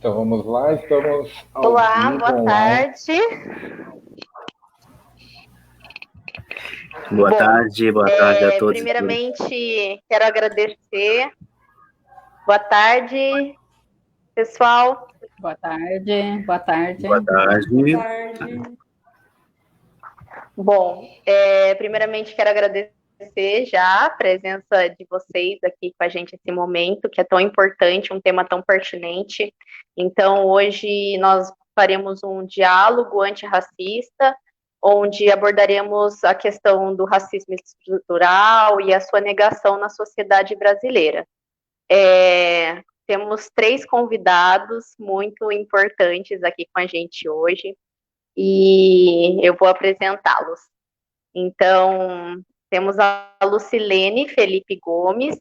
Então vamos lá, estamos ao Olá, vivo, boa online. tarde. Boa tarde a todos. Primeiramente, quero agradecer. Boa tarde, pessoal. Boa tarde, boa tarde. Boa tarde. Boa tarde. Bom, primeiramente quero agradecer já a presença de vocês aqui com a gente nesse momento, que é tão importante, um tema tão pertinente. Então, hoje nós faremos um diálogo antirracista, onde abordaremos a questão do racismo estrutural e a sua negação na sociedade brasileira. Temos 3 convidados muito importantes aqui com a gente hoje, e eu vou apresentá-los. Então, temos a Lucilene Felipe Gomes,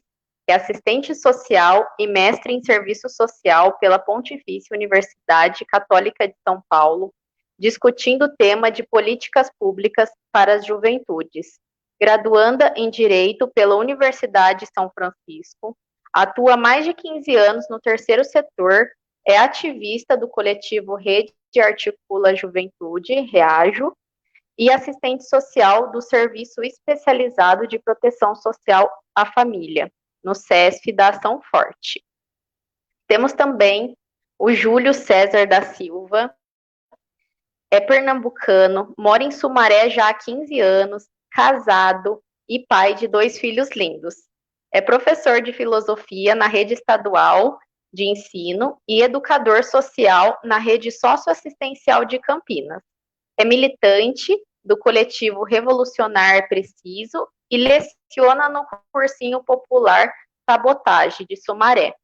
que é assistente social e mestre em serviço social pela Pontifícia Universidade Católica de São Paulo, discutindo o tema de políticas públicas para as juventudes. Graduanda em Direito pela Universidade de São Francisco, atua há mais de 15 anos no terceiro setor, é ativista do coletivo Rede Articula Juventude, REAJO, e assistente social do Serviço Especializado de Proteção Social à Família, no SESF da Ação Forte. Temos também o Júlio César da Silva, é pernambucano, mora em Sumaré já há 15 anos, casado e pai de 2 filhos lindos. É professor de filosofia na rede estadual de ensino e educador social na rede socioassistencial de Campinas. É militante do coletivo Revolucionar Preciso e leciona no cursinho popular Sabotagem de Sumaré.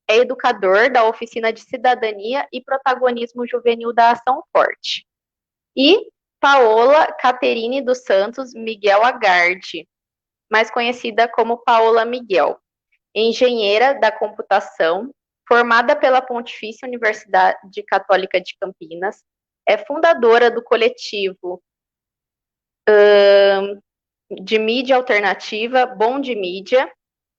É educador da Oficina de Cidadania e Protagonismo Juvenil da Ação Forte. E Paola Caterine dos Santos Miguel Agardi, mais conhecida como Paola Miguel, engenheira da computação, formada pela Pontifícia Universidade Católica de Campinas, é fundadora do coletivo de mídia alternativa Bom de Mídia,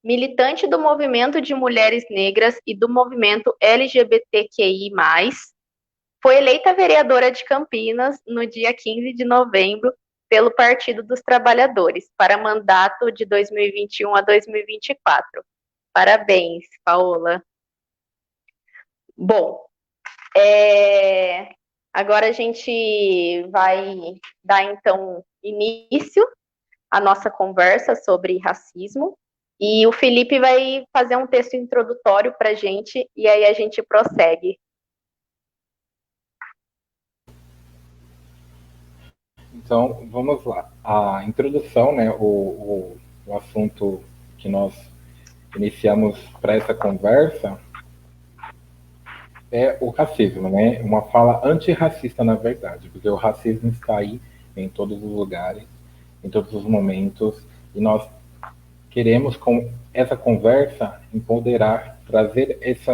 militante do movimento de mulheres negras e do movimento LGBTQI+, foi eleita vereadora de Campinas no dia 15 de novembro pelo Partido dos Trabalhadores, para mandato de 2021 a 2024. Parabéns, Paola. Bom, agora a gente vai dar, então, início à nossa conversa sobre racismo, e o Felipe vai fazer um texto introdutório para a gente, e aí a gente prossegue. Então, vamos lá. A introdução, né, o assunto que nós iniciamos para essa conversa é o racismo, né? Uma fala antirracista, na verdade, porque o racismo está aí em todos os lugares, em todos os momentos, e nós queremos, com essa conversa, empoderar, trazer esse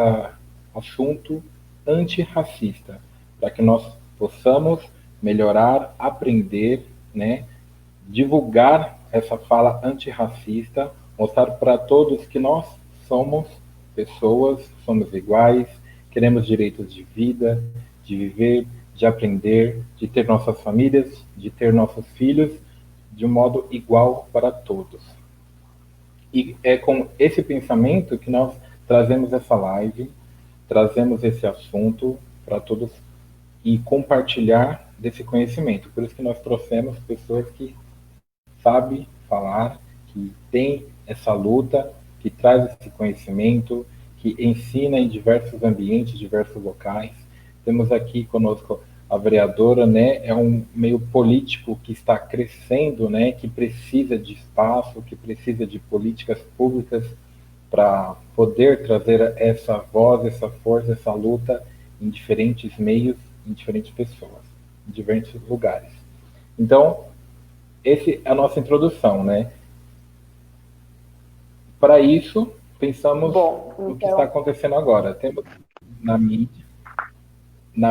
assunto antirracista, para que nós possamos melhorar, aprender, né, divulgar essa fala antirracista, mostrar para todos que nós somos pessoas, somos iguais, queremos direitos de vida, de viver, de aprender, de ter nossas famílias, de ter nossos filhos, de um modo igual para todos. E é com esse pensamento que nós trazemos essa live, trazemos esse assunto para todos e compartilhar desse conhecimento. Por isso que nós trouxemos pessoas que sabem falar, que têm essa luta, que traz esse conhecimento, que ensina em diversos ambientes, diversos locais. Temos aqui conosco a vereadora, né, é um meio político que está crescendo, né, que precisa de espaço, que precisa de políticas públicas para poder trazer essa voz, essa força, essa luta em diferentes meios, em diferentes pessoas, em diferentes lugares. Então, essa é a nossa introdução, né? Para isso, pensamos no que está acontecendo agora. Temos na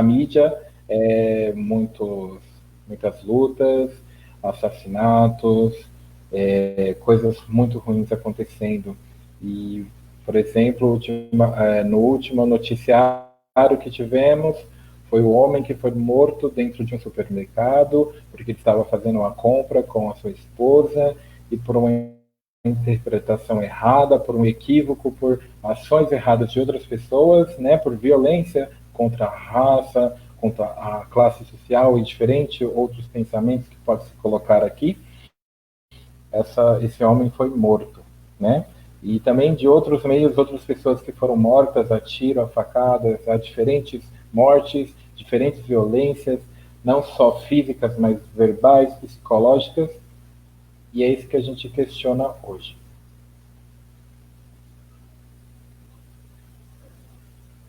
mídia muitas lutas, assassinatos, coisas muito ruins acontecendo. E, por exemplo, no último noticiário, que tivemos foi o homem que foi morto dentro de um supermercado porque ele estava fazendo uma compra com a sua esposa e por uma interpretação errada, por um equívoco, por ações erradas de outras pessoas, né, por violência contra a raça, contra a classe social e diferente outros pensamentos que pode se colocar aqui, esse homem foi morto, né? E também de outros meios, outras pessoas que foram mortas a tiro, a facadas, a diferentes mortes, diferentes violências, não só físicas, mas verbais, psicológicas, e é isso que a gente questiona hoje.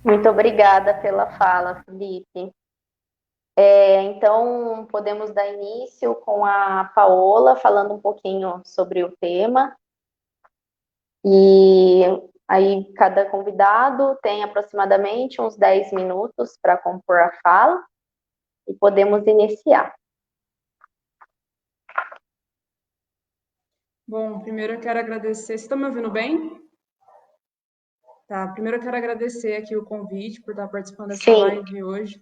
Muito obrigada pela fala, Felipe. Então, podemos dar início com a Paola, falando um pouquinho sobre o tema. E aí, cada convidado tem aproximadamente uns 10 minutos para compor a fala, e podemos iniciar. Bom, primeiro eu quero agradecer. Vocês estão me ouvindo bem? Tá, primeiro eu quero agradecer aqui o convite por estar participando dessa live hoje.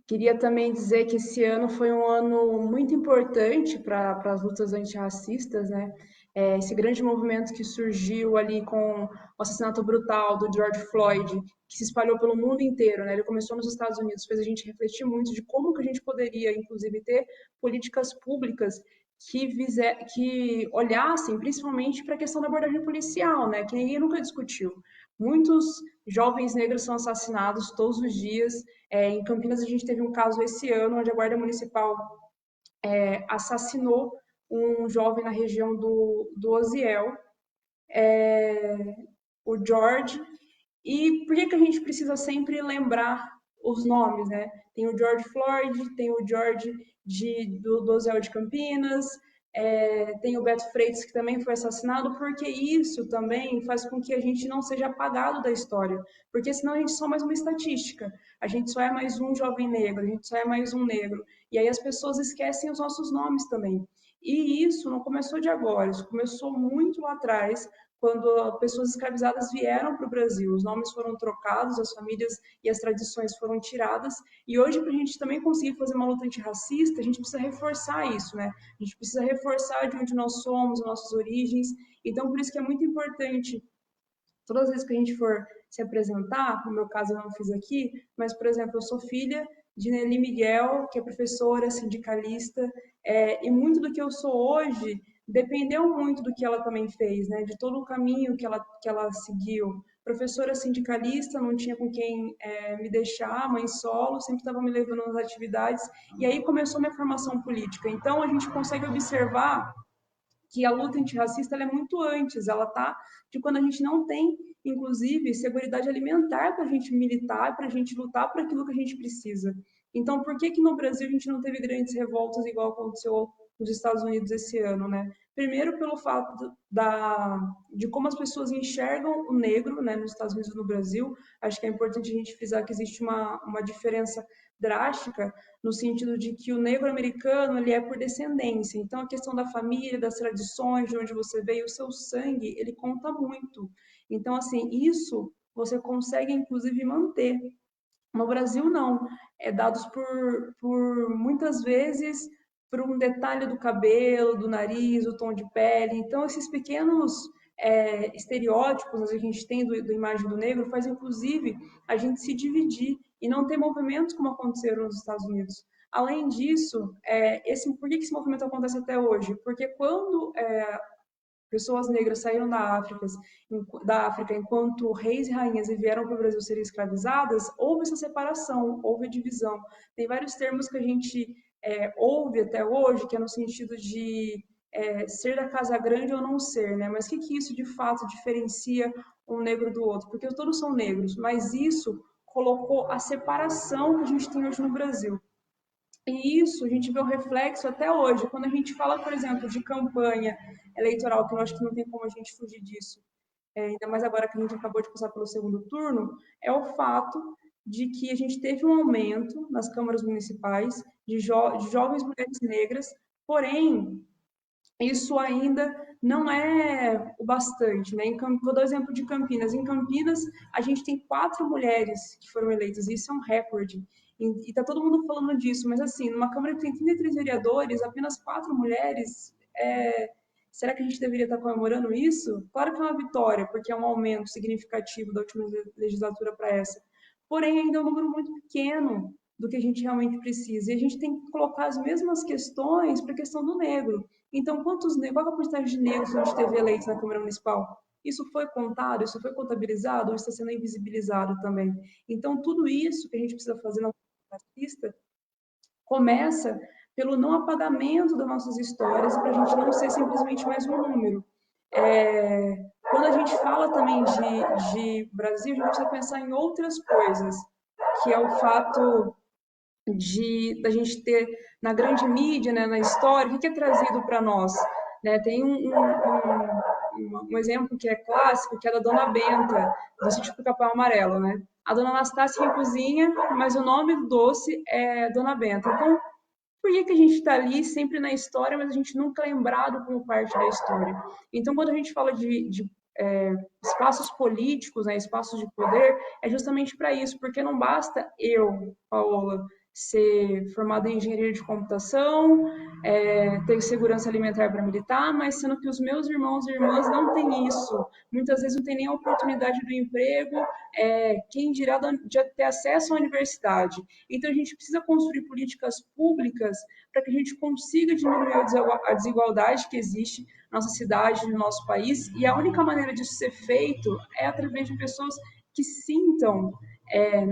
Queria também dizer que esse ano foi um ano muito importante para as lutas antirracistas, né? Esse grande movimento que surgiu ali com o assassinato brutal do George Floyd, que se espalhou pelo mundo inteiro, né? Ele começou nos Estados Unidos, fez a gente refletir muito de como que a gente poderia, inclusive, ter políticas públicas que olhassem principalmente para a questão da abordagem policial, né? Que ninguém nunca discutiu. Muitos jovens negros são assassinados todos os dias. Em Campinas, a gente teve um caso esse ano, onde a Guarda Municipal assassinou um jovem na região do Osiel, o George. E por que a gente precisa sempre lembrar os nomes, né? Tem o George Floyd, tem o George do Osiel de Campinas, tem o Beto Freitas, que também foi assassinado, porque isso também faz com que a gente não seja apagado da história, porque senão a gente só é mais uma estatística, a gente só é mais um jovem negro, a gente só é mais um negro, e aí as pessoas esquecem os nossos nomes também. E isso não começou de agora, isso começou muito lá atrás, quando pessoas escravizadas vieram para o Brasil, os nomes foram trocados, as famílias e as tradições foram tiradas, e hoje, para a gente também conseguir fazer uma luta antirracista, a gente precisa reforçar isso, né? A gente precisa reforçar de onde nós somos, nossas origens. Então, por isso que é muito importante, todas as vezes que a gente for se apresentar, no meu caso eu não fiz aqui, mas, por exemplo, eu sou filha de Nelly Miguel, que é professora, sindicalista, e muito do que eu sou hoje dependeu muito do que ela também fez, né? De todo o caminho que ela seguiu. Professora sindicalista, não tinha com quem me deixar, mãe solo, sempre estava me levando nas atividades, e aí começou minha formação política. Então, a gente consegue observar que a luta antirracista é muito antes, ela está de quando a gente não tem, inclusive, seguridade alimentar para a gente militar, para a gente lutar por aquilo que a gente precisa. Então, por que no Brasil a gente não teve grandes revoltas igual aconteceu nos Estados Unidos esse ano, né? Primeiro pelo fato de como as pessoas enxergam o negro, né, nos Estados Unidos e no Brasil. Acho que é importante a gente frisar que existe uma diferença drástica no sentido de que o negro americano ele é por descendência. Então, a questão da família, das tradições, de onde você veio, o seu sangue, ele conta muito. Então, assim, isso você consegue, inclusive, manter. No Brasil, não. É dados por muitas vezes, por um detalhe do cabelo, do nariz, o tom de pele. Então, esses pequenos estereótipos que a gente tem do imagem do negro faz, inclusive, a gente se dividir e não ter movimentos como aconteceram nos Estados Unidos. Além disso, por que esse movimento acontece até hoje? Porque quando pessoas negras saíram da África enquanto reis e rainhas vieram para o Brasil serem escravizadas, houve essa separação, houve divisão. Tem vários termos que a gente ouve até hoje, que é no sentido de ser da casa grande ou não ser, né? Mas o que isso de fato diferencia um negro do outro? Porque todos são negros, mas isso colocou a separação que a gente tem hoje no Brasil. E isso a gente vê o reflexo até hoje. Quando a gente fala, por exemplo, de campanha eleitoral, que eu acho que não tem como a gente fugir disso, ainda mais agora que a gente acabou de passar pelo segundo turno, é o fato de que a gente teve um aumento nas câmaras municipais de jovens mulheres negras, porém, isso ainda não é o bastante, né? Vou dar o exemplo de Campinas. Em Campinas, a gente tem 4 mulheres que foram eleitas, e isso é um recorde. E tá todo mundo falando disso, mas assim, numa Câmara que tem 33 vereadores, apenas 4 mulheres, será que a gente deveria estar comemorando isso? Claro que é uma vitória, porque é um aumento significativo da última legislatura para essa. Porém, ainda é um número muito pequeno do que a gente realmente precisa. E a gente tem que colocar as mesmas questões para a questão do negro. Então, qual é a quantidade de negros que a gente teve eleitos na Câmara Municipal? Isso foi contado, isso foi contabilizado ou está sendo invisibilizado também? Então, tudo isso que a gente precisa fazer na racista começa pelo não apagamento das nossas histórias e para a gente não ser simplesmente mais um número. Quando a gente fala também de Brasil, a gente precisa pensar em outras coisas, que é o fato da gente ter na grande mídia, né, na história, o que é trazido para nós? Né? Tem um exemplo que é clássico, que é da Dona Benta, do Sítio Pica-Pau Amarelo. Né? A Dona Anastácia cozinha, mas o nome do doce é Dona Benta. Então, por que a gente está ali sempre na história, mas a gente nunca é lembrado como parte da história? Então, quando a gente fala de espaços políticos, né, espaços de poder, é justamente para isso, porque não basta eu, Paola, ser formada em engenharia de computação, ter segurança alimentar para militar, mas sendo que os meus irmãos e irmãs não têm isso. Muitas vezes não tem nem a oportunidade do emprego, quem dirá de ter acesso à universidade. Então, a gente precisa construir políticas públicas para que a gente consiga diminuir a desigualdade que existe na nossa cidade, no nosso país, e a única maneira disso ser feito é através de pessoas que sintam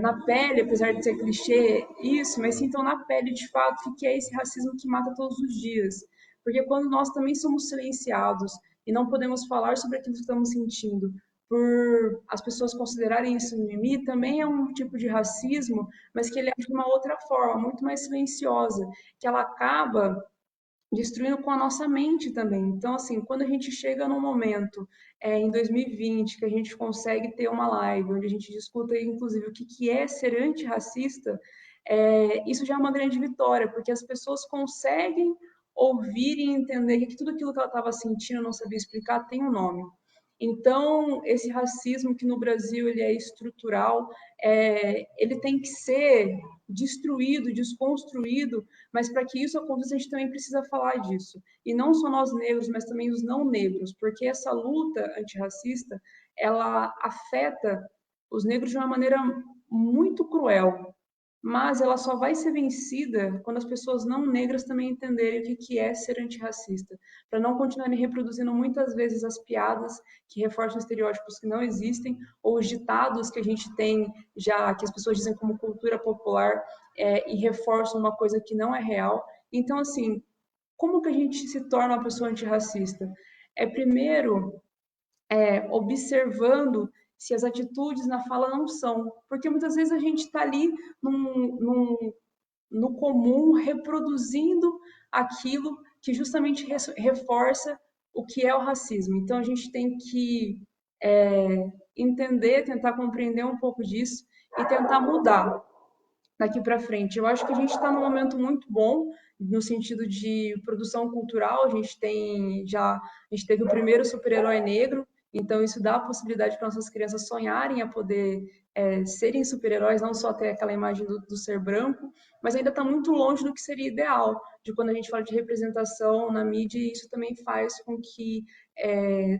na pele, apesar de ser clichê isso, mas sintam na pele de fato o que é esse racismo que mata todos os dias. Porque quando nós também somos silenciados e não podemos falar sobre aquilo que estamos sentindo, por as pessoas considerarem isso mimimi, também é um tipo de racismo, mas que ele é de uma outra forma, muito mais silenciosa, que ela acaba destruindo com a nossa mente também. Então, assim, quando a gente chega num momento, em 2020, que a gente consegue ter uma live onde a gente discuta, inclusive, o que é ser antirracista, isso já é uma grande vitória, porque as pessoas conseguem ouvir e entender que tudo aquilo que ela estava sentindo, não sabia explicar, tem um nome. Então, esse racismo que no Brasil ele é estrutural, ele tem que ser destruído, desconstruído, mas para que isso aconteça, a gente também precisa falar disso. E não só nós negros, mas também os não negros, porque essa luta antirracista, ela afeta os negros de uma maneira muito cruel, mas ela só vai ser vencida quando as pessoas não negras também entenderem o que é ser antirracista, para não continuarem reproduzindo muitas vezes as piadas que reforçam estereótipos que não existem, ou os ditados que a gente tem já, que as pessoas dizem como cultura popular, e reforçam uma coisa que não é real. Então, assim, como que a gente se torna uma pessoa antirracista? Primeiro, observando se as atitudes na fala não são. Porque muitas vezes a gente está ali no comum, reproduzindo aquilo que justamente reforça o que é o racismo. Então a gente tem que entender, tentar compreender um pouco disso e tentar mudar daqui para frente. Eu acho que a gente está num momento muito bom no sentido de produção cultural. A gente teve o primeiro super-herói negro, então isso dá a possibilidade para nossas crianças sonharem a poder serem super-heróis, não só ter aquela imagem do ser branco, mas ainda está muito longe do que seria ideal, de quando a gente fala de representação na mídia, e isso também faz com que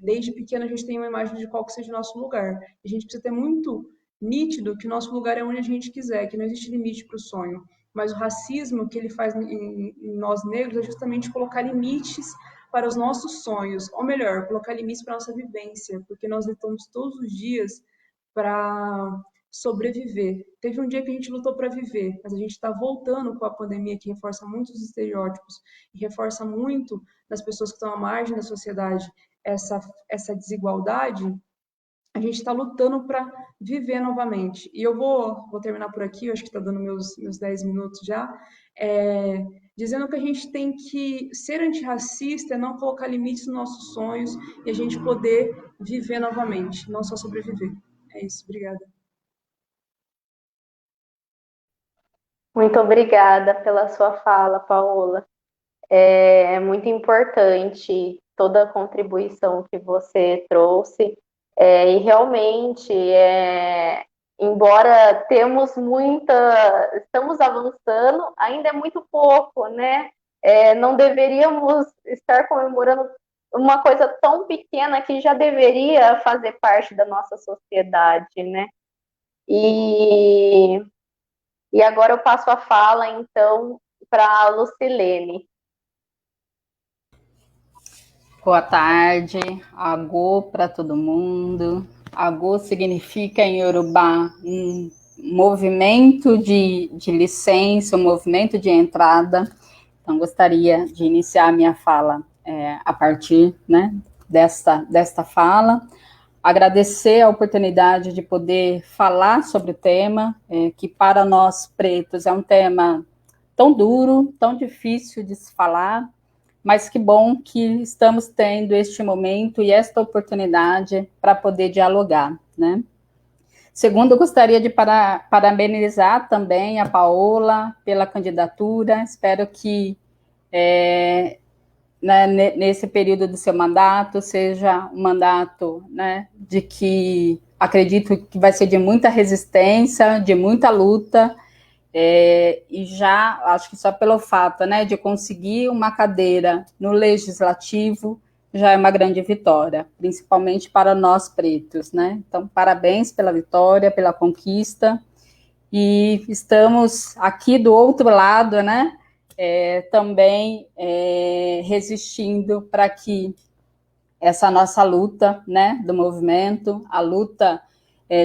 desde pequeno a gente tenha uma imagem de qual que seja o nosso lugar. A gente precisa ter muito nítido que o nosso lugar é onde a gente quiser, que não existe limite para o sonho. Mas o racismo que ele faz em nós negros é justamente colocar limites para os nossos sonhos, ou melhor, colocar limites para a nossa vivência, porque nós lutamos todos os dias para sobreviver. Teve um dia que a gente lutou para viver, mas a gente está voltando com a pandemia que reforça muitos estereótipos e reforça muito das pessoas que estão à margem da sociedade essa desigualdade. A gente está lutando para viver novamente. E eu vou terminar por aqui, eu acho que está dando meus 10 minutos já, dizendo que a gente tem que ser antirracista, não colocar limites nos nossos sonhos e a gente poder viver novamente, não só sobreviver. É isso, obrigada. Muito obrigada pela sua fala, Paola. É muito importante toda a contribuição que você trouxe. E realmente, embora estamos avançando, ainda é muito pouco, né? Não deveríamos estar comemorando uma coisa tão pequena que já deveria fazer parte da nossa sociedade, né? E agora eu passo a fala, então, para a Lucilene. Boa tarde, agô para todo mundo. Agô significa em Yorubá um movimento de licença, um movimento de entrada. Então, gostaria de iniciar a minha fala a partir, né, desta fala. Agradecer a oportunidade de poder falar sobre o tema, que para nós pretos é um tema tão duro, tão difícil de se falar, mas que bom que estamos tendo este momento e esta oportunidade para poder dialogar, né? Segundo, gostaria de parabenizar também a Paola pela candidatura. Espero que nesse período do seu mandato seja um mandato, né, de que acredito que vai ser de muita resistência, de muita luta, e já acho que só pelo fato, né, de conseguir uma cadeira no legislativo já é uma grande vitória, principalmente para nós pretos, né? Então, parabéns pela vitória, pela conquista, e estamos aqui do outro lado, né, também resistindo para que essa nossa luta, né, do movimento, a luta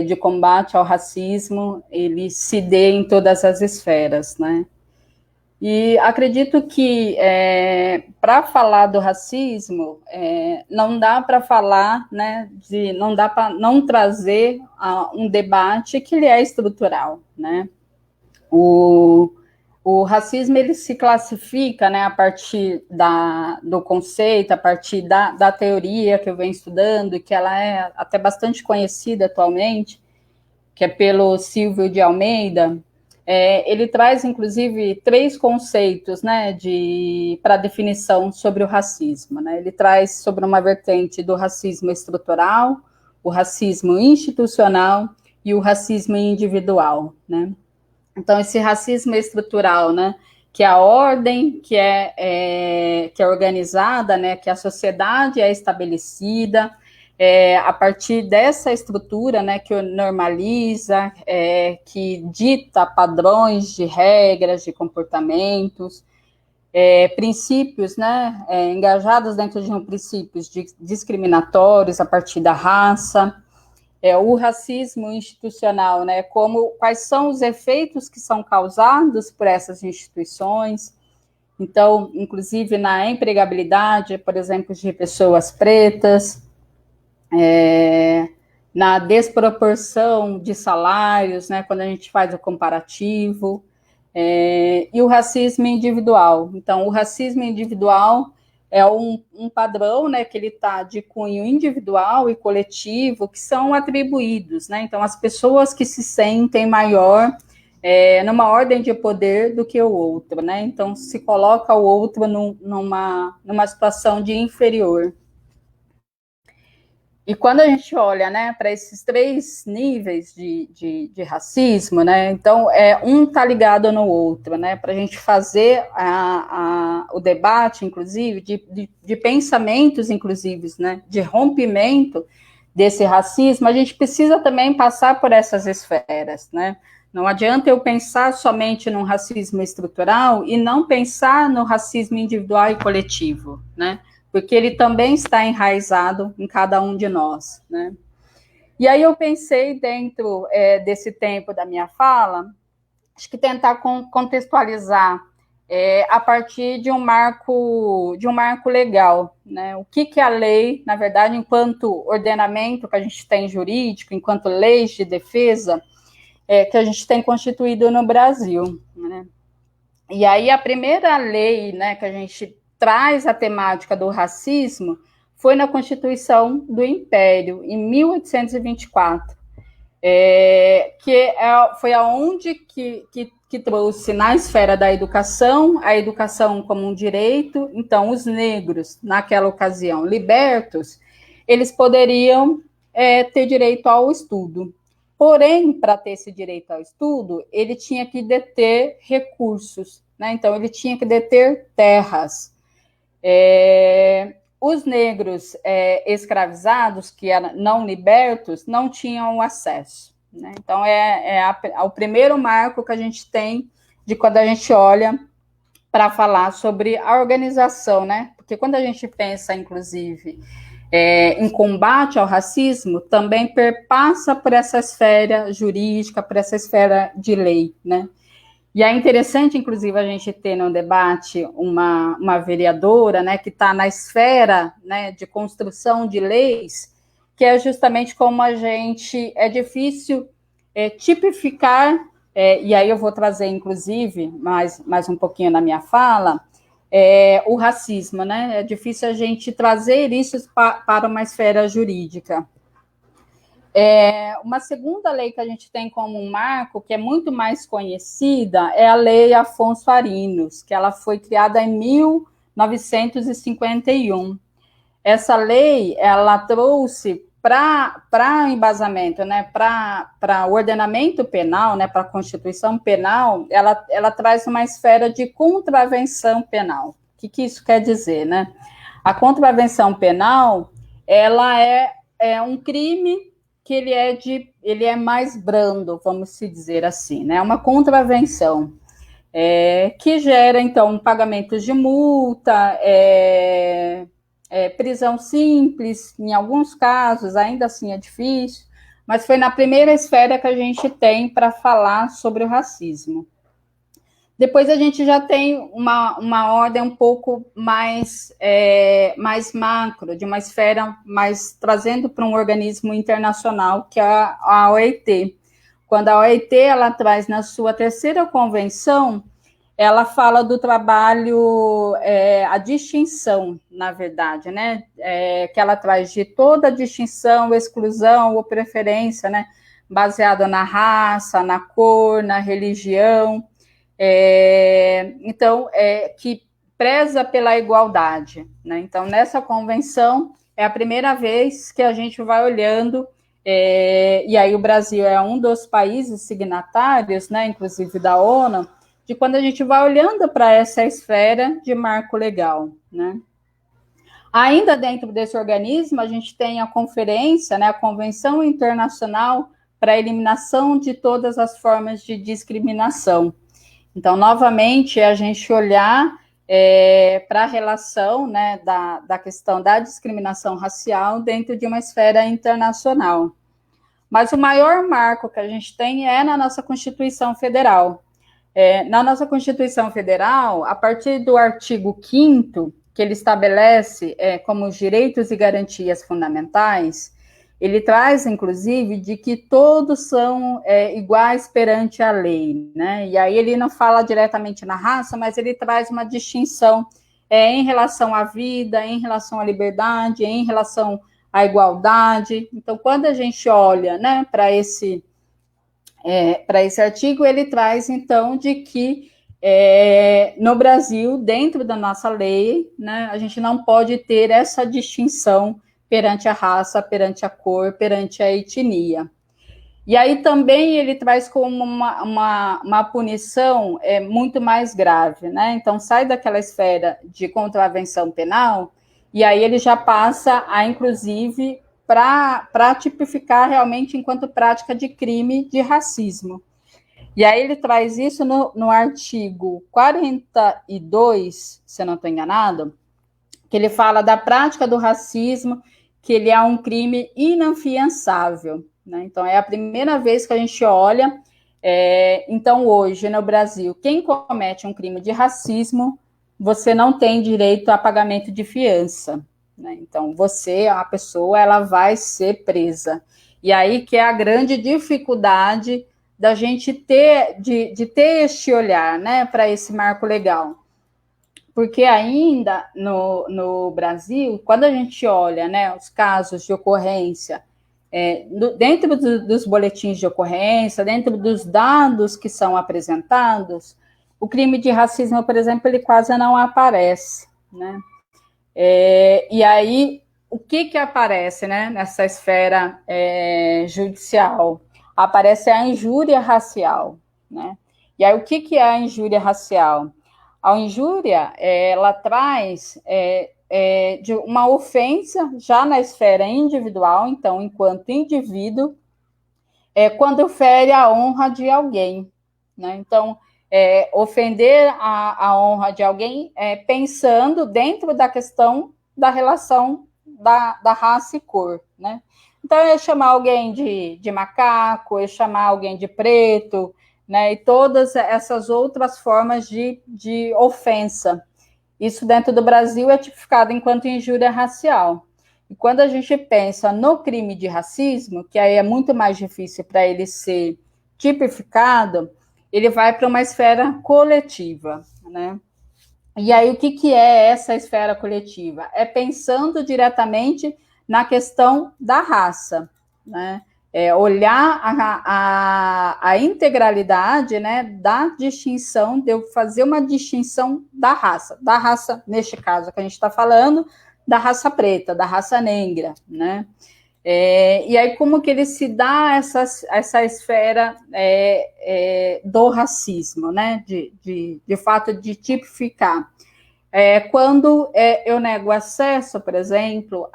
de combate ao racismo, ele se dê em todas as esferas, né? E acredito que para falar do racismo, não dá para falar, né, não dá para não trazer um debate que ele é estrutural, né? O racismo, ele se classifica, né, a partir do conceito, a partir da teoria que eu venho estudando, e que ela é até bastante conhecida atualmente, que é pelo Silvio de Almeida. Ele traz, inclusive, 3 conceitos, né, para definição sobre o racismo, né? Ele traz sobre uma vertente do racismo estrutural, o racismo institucional e o racismo individual, né? Então, esse racismo estrutural, né, que é a ordem que é organizada, né, que a sociedade é estabelecida, a partir dessa estrutura, né, que normaliza, que dita padrões de regras, de comportamentos, princípios, né, engajados dentro de princípios discriminatórios a partir da raça, o racismo institucional, né, quais são os efeitos que são causados por essas instituições. Então, inclusive na empregabilidade, por exemplo, de pessoas pretas, na desproporção de salários, né, quando a gente faz o comparativo, e o racismo individual. Então, o racismo individual é um padrão, né, que ele está de cunho individual e coletivo, que são atribuídos, né? Então, as pessoas que se sentem maior numa ordem de poder do que o outro, né? Então, se coloca o outro numa situação de inferior. E quando a gente olha, né, para esses 3 níveis de racismo, né, então um está ligado no outro, né, para a gente fazer o debate, inclusive, de pensamentos, inclusive, né, de rompimento desse racismo, a gente precisa também passar por essas esferas, né. Não adianta eu pensar somente no racismo estrutural e não pensar no racismo individual e coletivo, né, porque ele também está enraizado em cada um de nós, né? E aí eu pensei, dentro desse tempo da minha fala, acho que tentar contextualizar a partir de um marco legal, né? O que a lei, na verdade, enquanto ordenamento que a gente tem jurídico, enquanto leis de defesa, que a gente tem constituído no Brasil, né? E aí a primeira lei, né, que a gente traz a temática do racismo foi na Constituição do Império, em 1824, foi aonde que que trouxe na esfera da educação, a educação como um direito. Então, os negros, naquela ocasião, libertos, eles poderiam ter direito ao estudo. Porém, para ter esse direito ao estudo, ele tinha que deter recursos, né? Então, ele tinha que deter terras. Os negros escravizados, que eram não libertos, não tinham acesso, né? Então, o primeiro marco que a gente tem de quando a gente olha para falar sobre a organização, né? Porque quando a gente pensa, inclusive, em combate ao racismo, também perpassa por essa esfera jurídica, por essa esfera de lei, né? E é interessante, inclusive, a gente ter no debate uma vereadora, né, que está na esfera, né, de construção de leis, que é justamente como é difícil tipificar, e aí eu vou trazer, inclusive, mais um pouquinho na minha fala, o racismo, né? É difícil a gente trazer isso para uma esfera jurídica. Uma segunda lei que a gente tem como um marco, que é muito mais conhecida, é a Lei Afonso Arinos, que ela foi criada em 1951. Essa lei, ela trouxe para embasamento, né, para o ordenamento penal, né, para a Constituição Penal, ela traz uma esfera de contravenção penal. O que isso quer dizer, né? A contravenção penal, ela é um crime que ele é mais brando, vamos se dizer assim, né? Uma contravenção que gera, então, pagamentos de multa, prisão simples, em alguns casos, ainda assim é difícil, mas foi na primeira esfera que a gente tem para falar sobre o racismo. Depois a gente já tem uma ordem um pouco mais macro, de uma esfera mais trazendo para um organismo internacional, que é a OIT. Quando a OIT ela traz na sua terceira convenção, ela fala do trabalho, a distinção, na verdade, né? Que ela traz de toda distinção, exclusão ou preferência, né? Baseada na raça, na cor, na religião. Então, que preza pela igualdade, né? Então, nessa convenção, é a primeira vez que a gente vai olhando, e aí o Brasil é um dos países signatários, né, inclusive da ONU, de quando a gente vai olhando para essa esfera de marco legal, né? Ainda dentro desse organismo, a gente tem a conferência, né, a Convenção Internacional para a Eliminação de Todas as Formas de Discriminação. Então, novamente, a gente olhar para a relação, né, da questão da discriminação racial dentro de uma esfera internacional. Mas o maior marco que a gente tem é na nossa Constituição Federal. Na nossa Constituição Federal, a partir do artigo 5º, que ele estabelece como os direitos e garantias fundamentais, ele traz, inclusive, de que todos são iguais perante a lei, né? E aí ele não fala diretamente na raça, mas ele traz uma distinção em relação à vida, em relação à liberdade, em relação à igualdade. Então, quando a gente olha, né, para esse artigo, ele traz, então, de que no Brasil, dentro da nossa lei, né, a gente não pode ter essa distinção perante a raça, perante a cor, perante a etnia. E aí também ele traz como uma punição muito mais grave, né? Então sai daquela esfera de contravenção penal e aí ele já passa a, inclusive, para tipificar realmente enquanto prática de crime de racismo. E aí ele traz isso no artigo 42, se eu não estou enganado, que ele fala da prática do racismo, que ele é um crime inafiançável, né? Então, é a primeira vez que a gente olha, então, hoje, no Brasil, quem comete um crime de racismo, você não tem direito a pagamento de fiança, né? Então, a pessoa, ela vai ser presa. E aí que é a grande dificuldade da gente ter este olhar, né, para esse marco legal. Porque ainda no Brasil, quando a gente olha, né, os casos de ocorrência dentro dos boletins de ocorrência, dentro dos dados que são apresentados, o crime de racismo, por exemplo, ele quase não aparece, né? E aí, o que aparece, né, nessa esfera judicial? Aparece a injúria racial, né? E aí, o que é a injúria racial? A injúria, ela traz de uma ofensa já na esfera individual, então, enquanto indivíduo, quando fere a honra de alguém, né? Então, ofender a honra de alguém pensando dentro da questão da relação da raça e cor, né? Então, eu ia chamar alguém de macaco, eu ia chamar alguém de preto, né? E todas essas outras formas de ofensa. Isso dentro do Brasil é tipificado enquanto injúria racial. E quando a gente pensa no crime de racismo, que aí é muito mais difícil para ele ser tipificado, ele vai para uma esfera coletiva, né? E aí, o que é essa esfera coletiva? É pensando diretamente na questão da raça, né? Olhar a integralidade, né, da distinção, de eu fazer uma distinção da raça, neste caso que a gente está falando, da raça preta, da raça negra, né? E aí, como que ele se dá essa esfera do racismo, né? De fato, de tipificar. Quando eu nego acesso, por exemplo,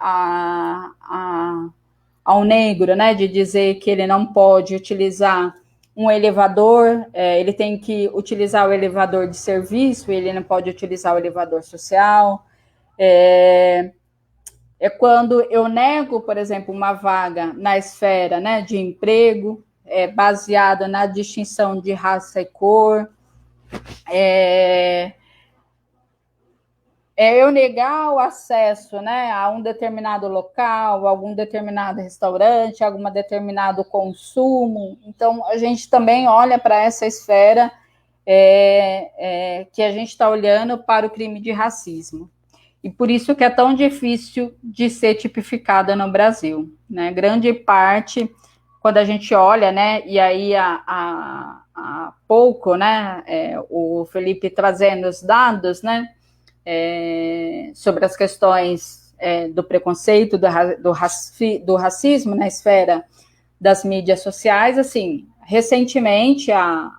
ao negro, né? De dizer que ele não pode utilizar um elevador, ele tem que utilizar o elevador de serviço, ele não pode utilizar o elevador social. Quando eu nego, por exemplo, uma vaga na esfera, né, de emprego, baseada na distinção de raça e cor. Eu negar o acesso, né, a um determinado local, a algum determinado restaurante, a algum determinado consumo. Então, a gente também olha para essa esfera que a gente está olhando para o crime de racismo. E por isso que é tão difícil de ser tipificada no Brasil, né? Grande parte, quando a gente olha, né? E aí há pouco, né? O Felipe trazendo os dados, né? Sobre as questões do preconceito, do racismo na esfera das mídias sociais, assim, recentemente, há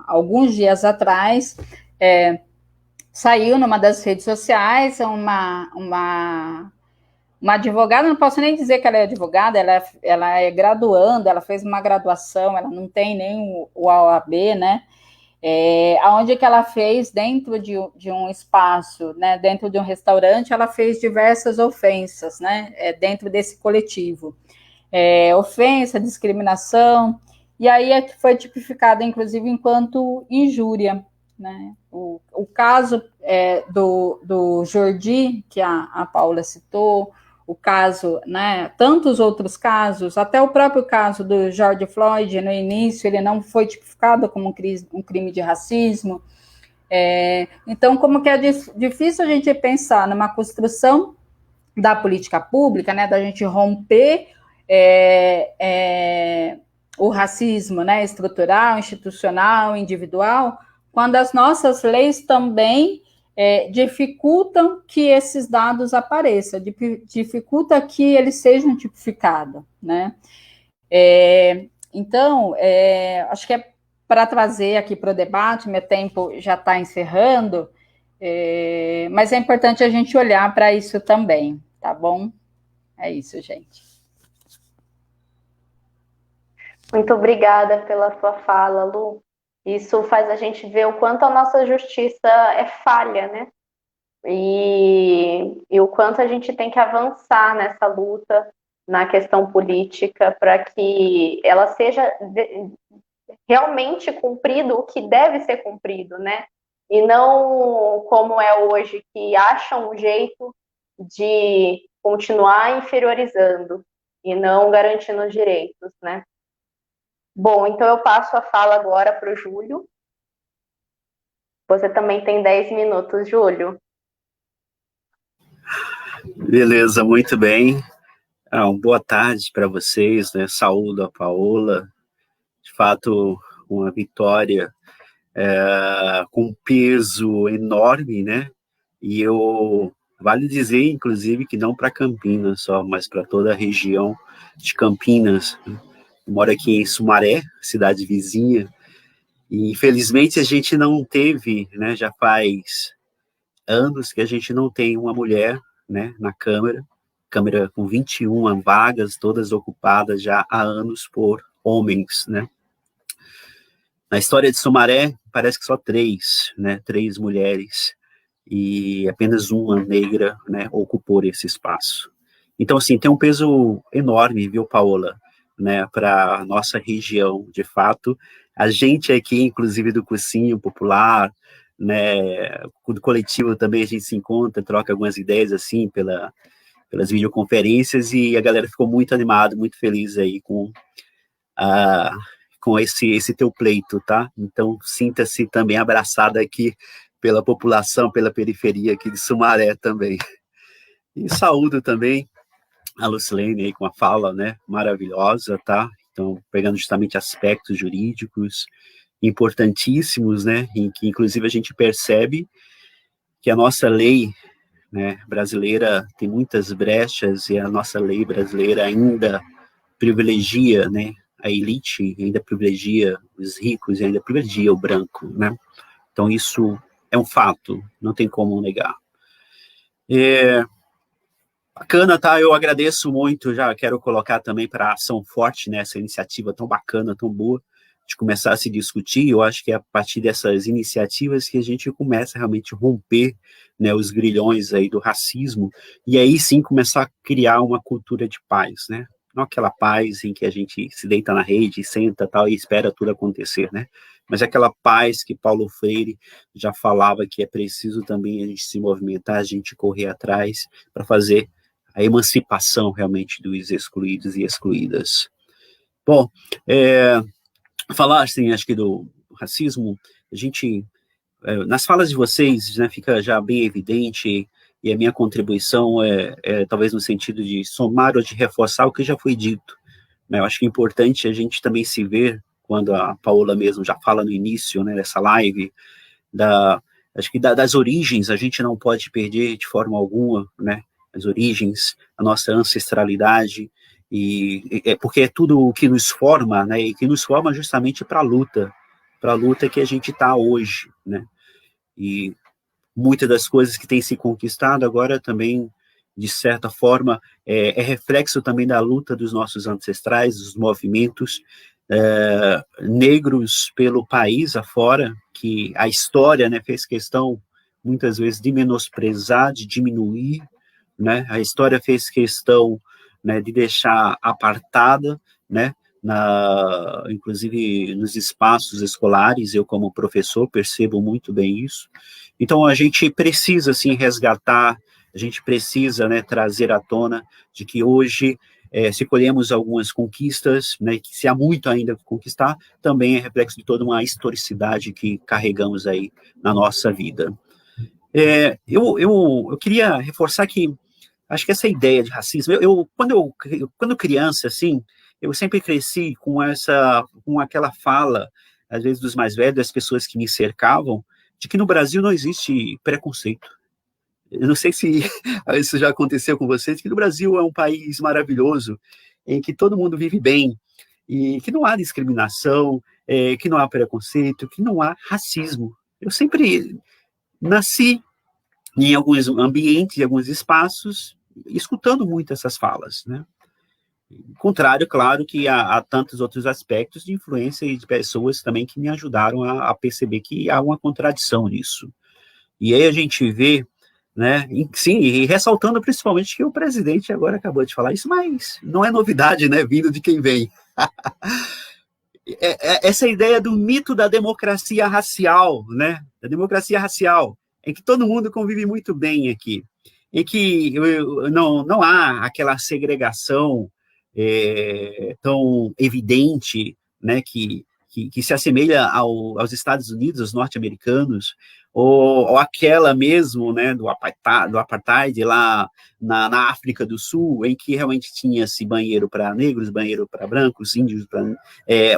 alguns dias atrás, saiu numa das redes sociais uma advogada, não posso nem dizer que ela é advogada, ela é graduanda, ela fez uma graduação, ela não tem nem o OAB, né? Onde que ela fez dentro de um espaço, né? Dentro de um restaurante, ela fez diversas ofensas, né? Dentro desse coletivo. Ofensa, discriminação, e aí foi tipificada, inclusive, enquanto injúria, né? O caso do Jordi, que a Paula citou, o caso, né, tantos outros casos, até o próprio caso do George Floyd, no início, ele não foi tipificado como um crime de racismo. Então, como que é difícil a gente pensar numa construção da política pública, né, da gente romper o racismo, né, estrutural, institucional, individual, quando as nossas leis também dificultam que esses dados apareçam, dificulta que eles sejam tipificados, né? Então, acho que para trazer aqui para o debate, meu tempo já está encerrando, mas é importante a gente olhar para isso também, tá bom? É isso, gente. Muito obrigada pela sua fala, Lu. Isso faz a gente ver o quanto a nossa justiça é falha, né? E o quanto a gente tem que avançar nessa luta, na questão política, para que ela seja realmente cumprido o que deve ser cumprido, né? E não como é hoje, que acham um jeito de continuar inferiorizando e não garantindo os direitos, né? Bom, então eu passo a fala agora para o Júlio. Você também tem 10 minutos, Júlio. Beleza, muito bem. Uma boa tarde para vocês, né? Saúdo a Paola. De fato, uma vitória com um peso enorme, né? E vale dizer, inclusive, que não para Campinas só, mas para toda a região de Campinas. Eu moro aqui em Sumaré, cidade vizinha, e infelizmente a gente não teve, né? Já faz anos que a gente não tem uma mulher, né, na Câmara com 21 vagas, todas ocupadas já há anos por homens, né. Na história de Sumaré, parece que só 3, né, 3 mulheres, e apenas uma negra, né, ocupou esse espaço. Então, assim, tem um peso enorme, viu, Paola, né, para a nossa região, de fato. A gente aqui, inclusive do cursinho popular, né, do coletivo também a gente se encontra, troca algumas ideias, assim, pelas videoconferências, e a galera ficou muito animada, muito feliz aí com esse teu pleito, tá? Então, sinta-se também abraçada aqui pela população, pela periferia aqui de Sumaré também. E saúdo também a Lucilene aí com a fala, né, maravilhosa, tá? Então, pegando justamente aspectos jurídicos importantíssimos, né, em que inclusive a gente percebe que a nossa lei, né, brasileira tem muitas brechas e a nossa lei brasileira ainda privilegia, né, a elite, ainda privilegia os ricos e ainda privilegia o branco, né? Então isso é um fato, não tem como negar. Bacana, tá? Eu agradeço muito, já quero colocar também para a ação forte, né, essa iniciativa tão bacana, tão boa, de começar a se discutir. Eu acho que é a partir dessas iniciativas que a gente começa realmente a romper, né, os grilhões aí do racismo, e aí sim começar a criar uma cultura de paz, né? Não aquela paz em que a gente se deita na rede, senta tal, e espera tudo acontecer, né? Mas aquela paz que Paulo Freire já falava que é preciso também a gente se movimentar, a gente correr atrás para fazer a emancipação realmente dos excluídos e excluídas. Bom, falar assim, acho que do racismo, a gente, nas falas de vocês, né, fica já bem evidente, e a minha contribuição talvez no sentido de somar ou de reforçar o que já foi dito, né. Eu acho que é importante a gente também se ver, quando a Paola mesmo já fala no início, né, dessa live, acho que das origens, a gente não pode perder de forma alguma, né, as origens, a nossa ancestralidade, porque é tudo o que nos forma, né, e que nos forma justamente para a luta que a gente está hoje, né, e muitas das coisas que têm se conquistado agora também, de certa forma, é reflexo também da luta dos nossos ancestrais, dos movimentos negros pelo país afora, que a história, né, fez questão, muitas vezes, de menosprezar, de diminuir, né? A história fez questão, né, de deixar apartada, né, inclusive nos espaços escolares. Eu, como professor, percebo muito bem isso. Então, a gente precisa, assim, resgatar, a gente precisa, né, trazer à tona de que hoje, se colhemos algumas conquistas, né, que se há muito ainda a conquistar, também é reflexo de toda uma historicidade que carregamos aí na nossa vida. Eu queria reforçar que acho que essa ideia de racismo, quando criança, assim, eu sempre cresci com aquela fala, às vezes dos mais velhos, das pessoas que me cercavam, de que no Brasil não existe preconceito. Eu não sei se isso já aconteceu com vocês, que no Brasil é um país maravilhoso, em que todo mundo vive bem, e que não há discriminação, que não há preconceito, que não há racismo. Eu sempre nasci em alguns ambientes, em alguns espaços, escutando muito essas falas, né? Contrário, claro, que há tantos outros aspectos de influência e de pessoas também que me ajudaram a perceber que há uma contradição nisso. E aí a gente vê, né, sim, e ressaltando principalmente que o presidente agora acabou de falar isso, mas não é novidade, né, vindo de quem vem. Essa ideia do mito da democracia racial, né, da democracia racial, em que todo mundo convive muito bem aqui, em que não há aquela segregação tão evidente, né, que se assemelha aos Estados Unidos, aos norte-americanos, ou aquela mesmo, né, do apartheid lá na África do Sul, em que realmente tinha-se banheiro para negros, banheiro para brancos, índios,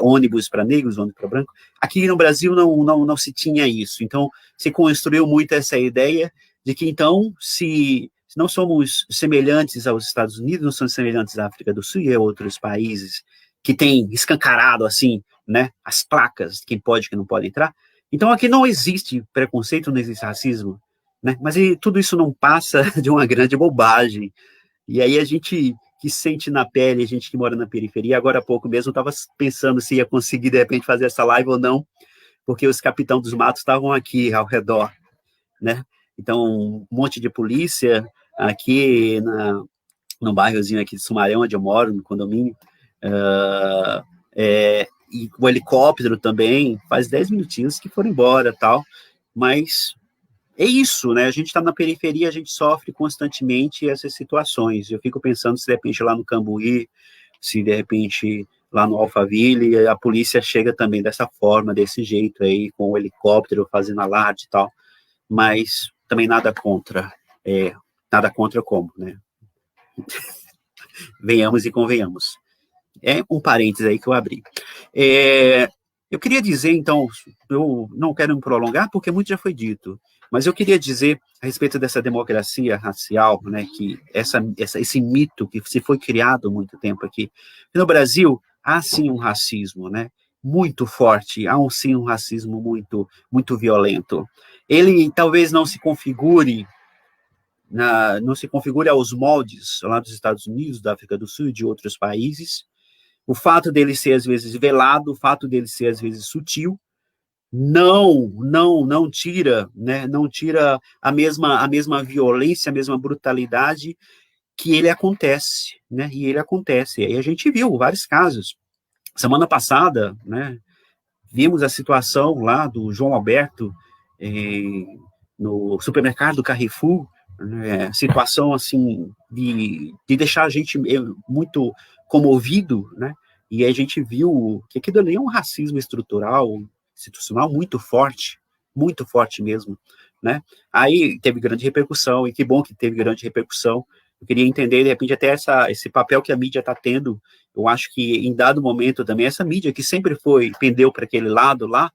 ônibus para negros, ônibus para brancos. Aqui no Brasil não se tinha isso. Então, se construiu muito essa ideia de que, então, se não somos semelhantes aos Estados Unidos, não somos semelhantes à África do Sul e a outros países que têm escancarado, assim, né, as placas, quem pode e quem não pode entrar. Então, aqui não existe preconceito, não existe racismo, né? Mas tudo isso não passa de uma grande bobagem. E aí a gente que sente na pele, a gente que mora na periferia, agora há pouco mesmo, estava pensando se ia conseguir, de repente, fazer essa live ou não, porque os capitães dos matos estavam aqui ao redor, né? Então, um monte de polícia aqui no bairrozinho aqui de Sumaré, onde eu moro, no condomínio, e o helicóptero também, faz 10 minutinhos que foram embora, tal, mas é isso, né, a gente está na periferia, a gente sofre constantemente essas situações, eu fico pensando se de repente lá no Cambuí, se de repente lá no Alphaville, a polícia chega também dessa forma, desse jeito aí, com o helicóptero fazendo alarde e tal, mas também nada contra como, né, venhamos e convenhamos. É um parênteses aí que eu abri. Eu queria dizer, então, eu não quero me prolongar, porque muito já foi dito, mas eu queria dizer a respeito dessa democracia racial, né, que esse mito que se foi criado há muito tempo aqui. No Brasil, há sim um racismo, né, muito forte, há sim um racismo muito, muito violento. Ele talvez não se configure aos moldes lá dos Estados Unidos, da África do Sul e de outros países. O fato dele ser, às vezes, velado, o fato dele ser, às vezes, sutil, não tira, né, não tira a mesma violência, a mesma brutalidade que ele acontece, né, e ele acontece. E aí a gente viu vários casos. Semana passada, né, vimos a situação lá do João Alberto no supermercado do Carrefour, né, situação, assim, de deixar a gente muito comovido, né, e a gente viu que aquilo ali é um racismo estrutural, institucional muito forte mesmo, né, aí teve grande repercussão, e que bom que teve grande repercussão. Eu queria entender, de repente, até esse papel que a mídia está tendo. Eu acho que, em dado momento também, essa mídia que sempre pendeu para aquele lado lá,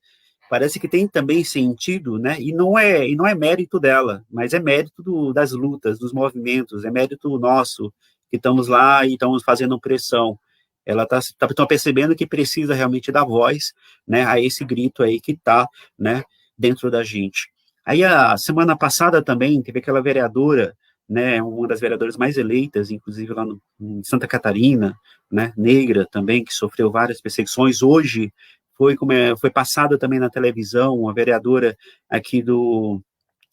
parece que tem também sentido, né, e não é mérito dela, mas é mérito das lutas, dos movimentos, é mérito nosso, que estamos lá e estamos fazendo pressão. Ela está percebendo que precisa realmente dar voz, né, a esse grito aí que está, né, dentro da gente. Aí, a semana passada também, teve aquela vereadora, né, uma das vereadoras mais eleitas, inclusive lá em Santa Catarina, né, negra também, que sofreu várias perseguições. Hoje foi passada também na televisão, uma vereadora aqui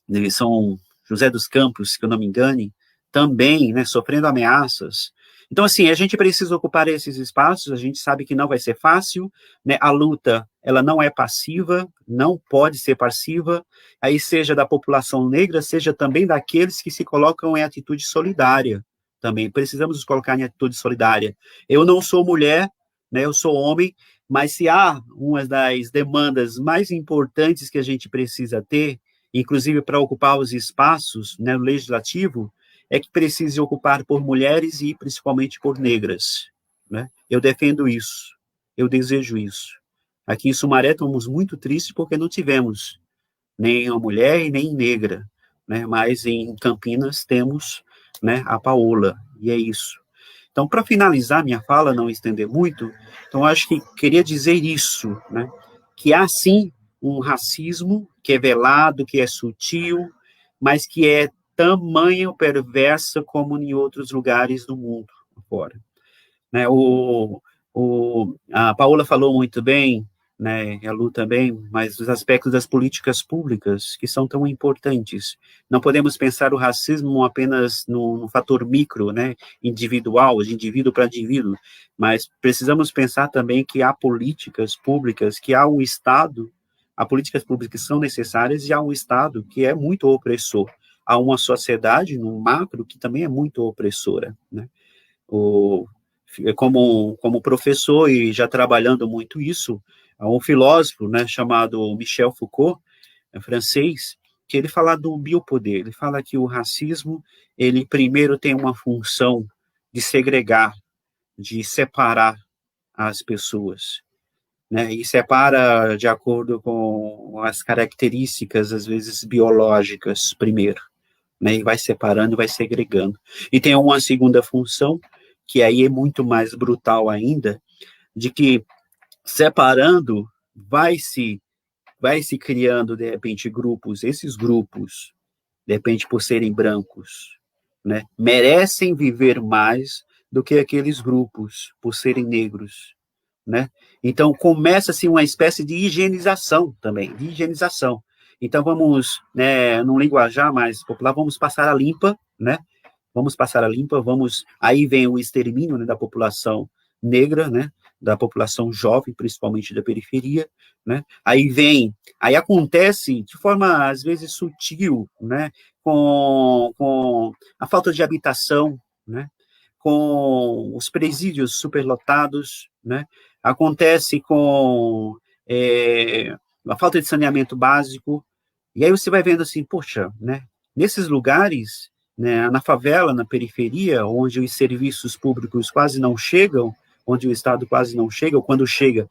de São José dos Campos, que eu não me engane, também, né, sofrendo ameaças. Então, assim, a gente precisa ocupar esses espaços, a gente sabe que não vai ser fácil, né, a luta, ela não é passiva, não pode ser passiva, aí seja da população negra, seja também daqueles que se colocam em atitude solidária, também, precisamos nos colocar em atitude solidária. Eu não sou mulher, né, eu sou homem, mas se há uma das demandas mais importantes que a gente precisa ter, inclusive para ocupar os espaços, né, no legislativo, é que precise ocupar por mulheres e principalmente por negras, né? Eu defendo isso, eu desejo isso. Aqui em Sumaré estamos muito tristes porque não tivemos nem uma mulher e nem negra, né? Mas em Campinas temos, né, a Paola, e é isso. Então, para finalizar minha fala, não estender muito, então acho que queria dizer isso, né? Que há sim um racismo que é velado, que é sutil, mas que é tamanho perverso como em outros lugares do mundo fora. Né, a Paola falou muito bem, né, a Lu também, mas os aspectos das políticas públicas que são tão importantes. Não podemos pensar o racismo apenas no fator micro, né, individual, de indivíduo para indivíduo, mas precisamos pensar também que há políticas públicas, que há um Estado, há políticas públicas que são necessárias e há um Estado que é muito opressor. Há uma sociedade, no macro, que também é muito opressora, né? Como professor e já trabalhando muito isso, há um filósofo, né, chamado Michel Foucault, francês, que ele fala do biopoder, ele fala que o racismo, ele primeiro tem uma função de segregar, de separar as pessoas, né? E separa de acordo com as características, às vezes, biológicas primeiro, né? E vai separando e vai segregando. E tem uma segunda função, que aí é muito mais brutal ainda, de que separando vai se criando, de repente, grupos, esses grupos, de repente, por serem brancos, né, merecem viver mais do que aqueles grupos, por serem negros, né? Então, começa-se uma espécie de higienização também, de higienização. Então, vamos, né, num linguajar mais popular, vamos passar a limpa, né? Vamos passar a limpa, aí vem o extermínio, né, da população negra, né, da população jovem, principalmente da periferia, né, aí acontece de forma, às vezes, sutil, né, com a falta de habitação, né, com os presídios superlotados, né, acontece com a falta de saneamento básico, e aí você vai vendo assim, poxa, né, nesses lugares, né, na favela, na periferia, onde os serviços públicos quase não chegam, onde o Estado quase não chega, ou quando chega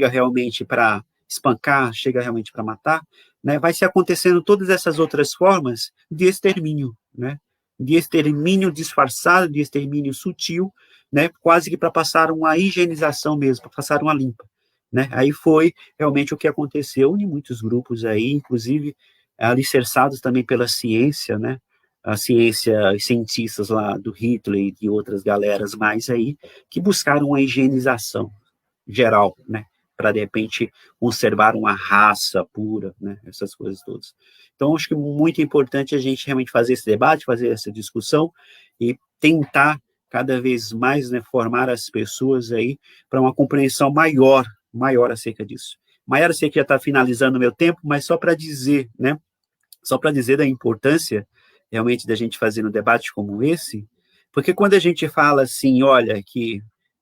realmente para espancar, chega realmente para matar, né, vai se acontecendo todas essas outras formas de extermínio, né, de extermínio disfarçado, de extermínio sutil, né, quase que para passar uma higienização mesmo, para passar uma limpa, né, aí foi realmente o que aconteceu em muitos grupos aí, inclusive alicerçados também pela ciência, né, a ciência, os cientistas lá do Hitler e de outras galeras mais aí, que buscaram uma higienização geral, né, para, de repente, conservar uma raça pura, né, essas coisas todas. Então, acho que é muito importante a gente realmente fazer esse debate, fazer essa discussão e tentar, cada vez mais, né, formar as pessoas aí para uma compreensão maior acerca disso. Maior, eu sei que já está finalizando o meu tempo, mas só para dizer, né, só para dizer da importância realmente da gente fazer um debate como esse, porque quando a gente fala assim, olha, que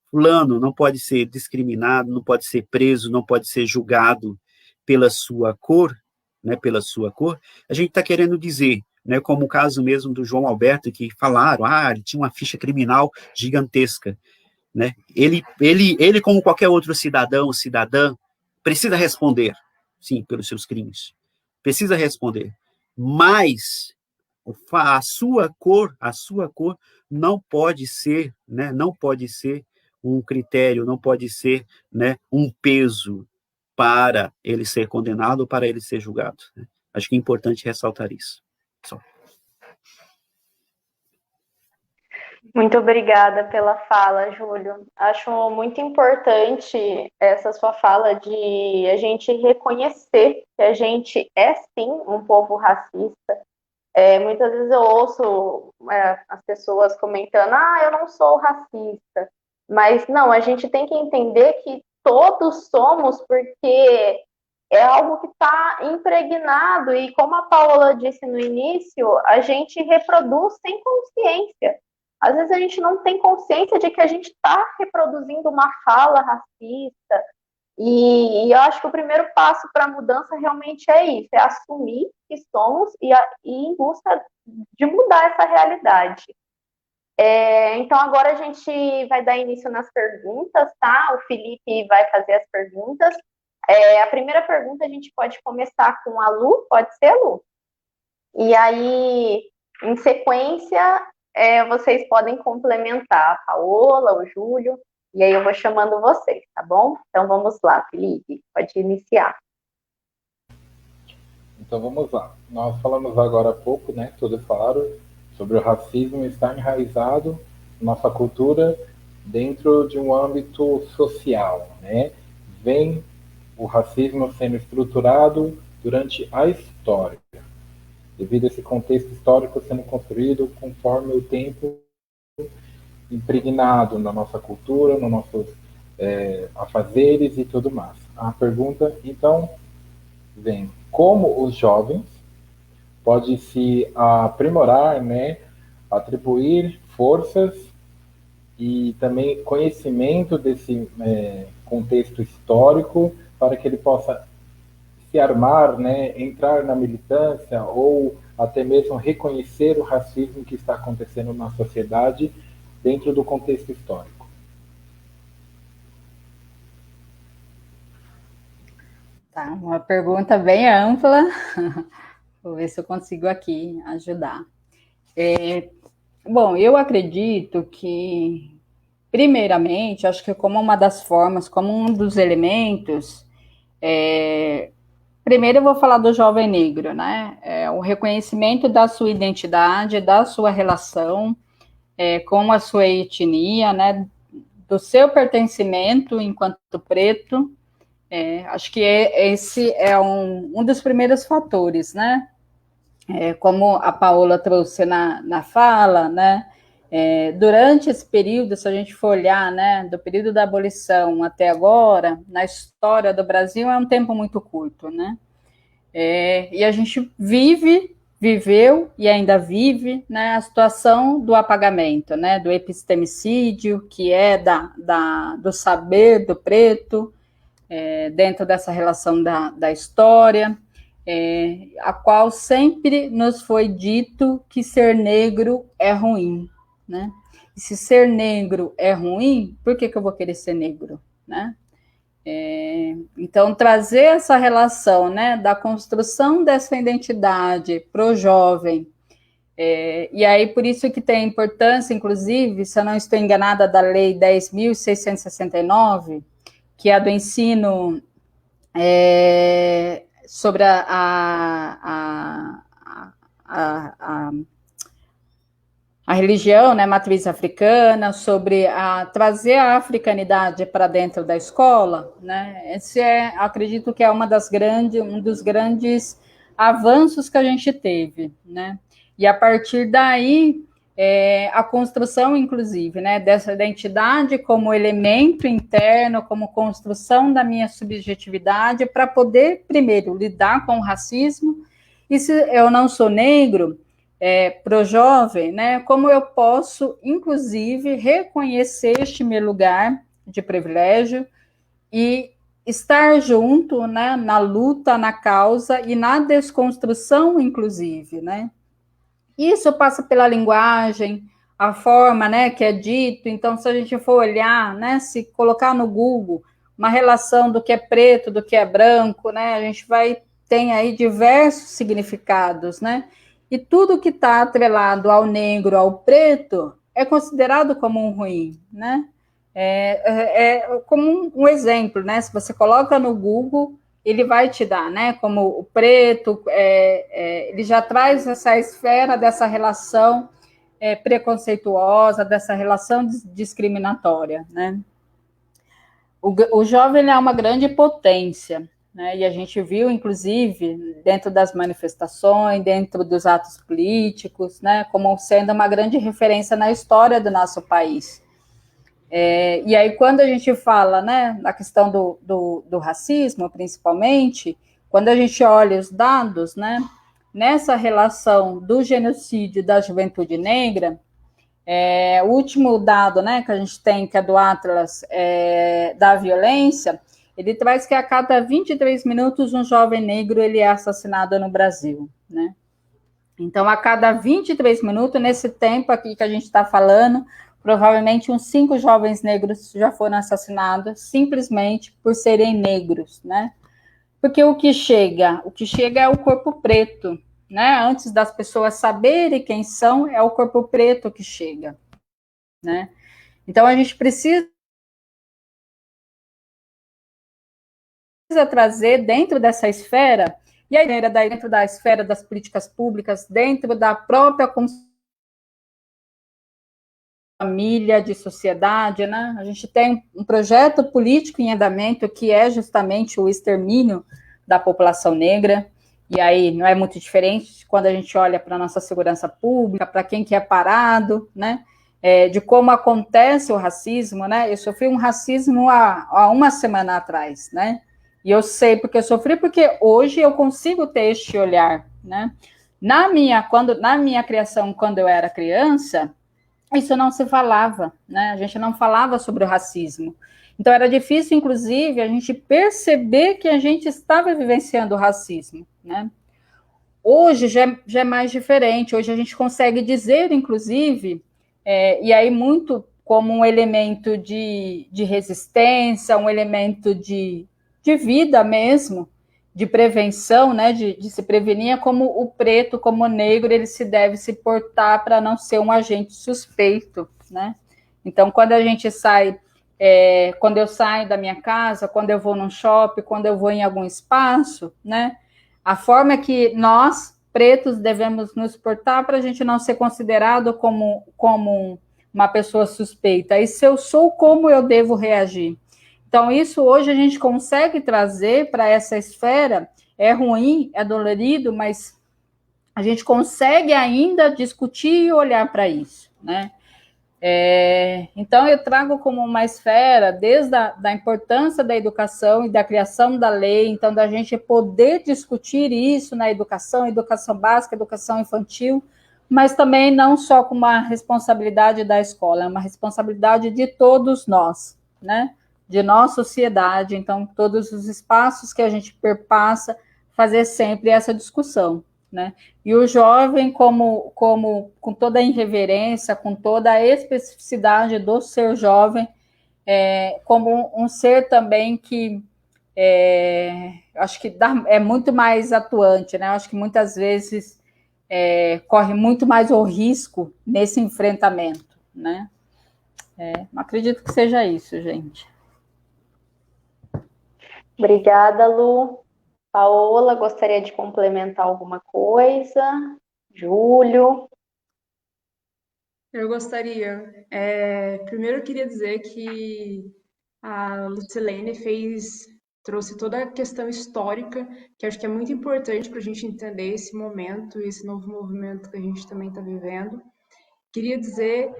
fulano não pode ser discriminado, não pode ser preso, não pode ser julgado pela sua cor, né, a gente está querendo dizer, né, como o caso mesmo do João Alberto, que falaram, ele tinha uma ficha criminal gigantesca, né, ele como qualquer outro cidadão ou cidadã, precisa responder, sim, pelos seus crimes, precisa responder, mas a sua cor não pode ser, né, não pode ser um critério, não pode ser, né, um peso para ele ser condenado ou para ele ser julgado, né? Acho que é importante ressaltar isso. Só. Muito obrigada pela fala, Júlio. Acho muito importante essa sua fala de a gente reconhecer que a gente é sim um povo racista. Muitas vezes eu ouço as pessoas comentando, eu não sou racista. Mas não, a gente tem que entender que todos somos, porque é algo que está impregnado, e como a Paola disse no início, a gente reproduz sem consciência. Às vezes a gente não tem consciência de que a gente está reproduzindo uma fala racista, e eu acho que o primeiro passo para a mudança realmente é isso, é assumir que somos e em busca de mudar essa realidade. Então agora a gente vai dar início nas perguntas, tá? O Felipe vai fazer as perguntas. A primeira pergunta a gente pode começar com a Lu, pode ser, Lu? E aí, em sequência, vocês podem complementar a Paola, o Júlio, e aí eu vou chamando vocês, tá bom? Então vamos lá, Felipe, pode iniciar. Então vamos lá. Nós falamos agora há pouco, né, todos falaram, sobre o racismo estar enraizado na nossa cultura dentro de um âmbito social, né? Vem o racismo sendo estruturado durante a história, devido a esse contexto histórico sendo construído conforme o tempo impregnado na nossa cultura, nos nossos afazeres e tudo mais. A pergunta, então, vem: como os jovens podem se aprimorar, né, atribuir forças e também conhecimento desse contexto histórico para que ele possa se armar, né, entrar na militância ou até mesmo reconhecer o racismo que está acontecendo na sociedade dentro do contexto histórico? Tá, uma pergunta bem ampla. Vou ver se eu consigo aqui ajudar. Bom, eu acredito que, primeiramente, acho que como uma das formas, como um dos elementos, primeiro eu vou falar do jovem negro, né? O reconhecimento da sua identidade, da sua relação com a sua etnia, né? Do seu pertencimento enquanto preto. Acho que esse é um dos primeiros fatores, né? Como a Paola trouxe na fala, né? Durante esse período, se a gente for olhar, né, do período da abolição até agora, na história do Brasil, é um tempo muito curto, né? E a gente viveu e ainda vive, né, a situação do apagamento, né, do epistemicídio, que é do saber do preto, dentro dessa relação da história, a qual sempre nos foi dito que ser negro é ruim, né? E se ser negro é ruim, por que eu vou querer ser negro, né? Então, trazer essa relação, né, da construção dessa identidade para o jovem, e aí por isso que tem importância, inclusive, se eu não estou enganada, da Lei 10.669, que é a do ensino sobre a religião, né, matriz africana, sobre trazer a africanidade para dentro da escola, né? Esse acredito que é um dos grandes avanços que a gente teve, né? E a partir daí, a construção, inclusive, né, dessa identidade como elemento interno, como construção da minha subjetividade, para poder, primeiro, lidar com o racismo, e se eu não sou negro, para o jovem, né, como eu posso, inclusive, reconhecer este meu lugar de privilégio e estar junto, né, na luta, na causa e na desconstrução, inclusive, né? Isso passa pela linguagem, a forma, né, que é dito. Então, se a gente for olhar, né, se colocar no Google uma relação do que é preto, do que é branco, né, a gente tem aí diversos significados, né? E tudo que está atrelado ao negro, ao preto, é considerado como um ruim, né? Como um exemplo, né? Se você coloca no Google, ele vai te dar, né? Como o preto, ele já traz essa esfera dessa relação preconceituosa, dessa relação discriminatória, né? O jovem é uma grande potência, né? E a gente viu, inclusive, dentro das manifestações, dentro dos atos políticos, né, como sendo uma grande referência na história do nosso país. E aí, quando a gente fala, né, na questão do racismo, principalmente, quando a gente olha os dados, né, nessa relação do genocídio da juventude negra, o último dado, né, que a gente tem, que é do Atlas da violência, ele traz que a cada 23 minutos um jovem negro ele é assassinado no Brasil, né? Então, a cada 23 minutos, nesse tempo aqui que a gente está falando, provavelmente uns 5 jovens negros já foram assassinados simplesmente por serem negros, né? Porque o que chega é o corpo preto, né? Antes das pessoas saberem quem são, é o corpo preto que chega, né? Então, a gente precisa trazer dentro dessa esfera, e aí dentro da esfera das políticas públicas, dentro da própria família, de sociedade, né? A gente tem um projeto político em andamento que é justamente o extermínio da população negra, e aí não é muito diferente quando a gente olha para a nossa segurança pública, para quem que é parado, né? De como acontece o racismo, né? Eu sofri um racismo há uma semana atrás, né? E eu sei porque eu sofri, porque hoje eu consigo ter este olhar, né? Na minha criação, quando eu era criança, isso não se falava, né? A gente não falava sobre o racismo. Então, era difícil, inclusive, a gente perceber que a gente estava vivenciando o racismo, né? Hoje já é mais diferente, hoje a gente consegue dizer, inclusive, e aí muito como um elemento de resistência, um elemento de vida mesmo, de prevenção, né, de se prevenir, como o preto, como o negro, ele se deve se portar para não ser um agente suspeito, né? Então, quando a gente sai, quando eu saio da minha casa, quando eu vou num shopping, quando eu vou em algum espaço, né, a forma que nós, pretos, devemos nos portar para a gente não ser considerado como uma pessoa suspeita. E se eu sou, como eu devo reagir? Então, isso hoje a gente consegue trazer para essa esfera. É ruim, é dolorido, mas a gente consegue ainda discutir e olhar para isso, né? Então, eu trago como uma esfera, desde da importância da educação e da criação da lei, então, da gente poder discutir isso na educação básica, educação infantil, mas também não só com uma responsabilidade da escola, é uma responsabilidade de todos nós, né? De nossa sociedade, então, todos os espaços que a gente perpassa, fazer sempre essa discussão, né? E o jovem, como com toda a irreverência, com toda a especificidade do ser jovem, como um ser também que acho que é muito mais atuante, né? Acho que muitas vezes corre muito mais o risco nesse enfrentamento, né? Acredito que seja isso, gente. Obrigada, Lu. Paola, gostaria de complementar alguma coisa? Júlio? Eu gostaria. Primeiro, eu queria dizer que a Lucilene trouxe toda a questão histórica, que acho que é muito importante para a gente entender esse momento, esse novo movimento que a gente também está vivendo. Queria dizer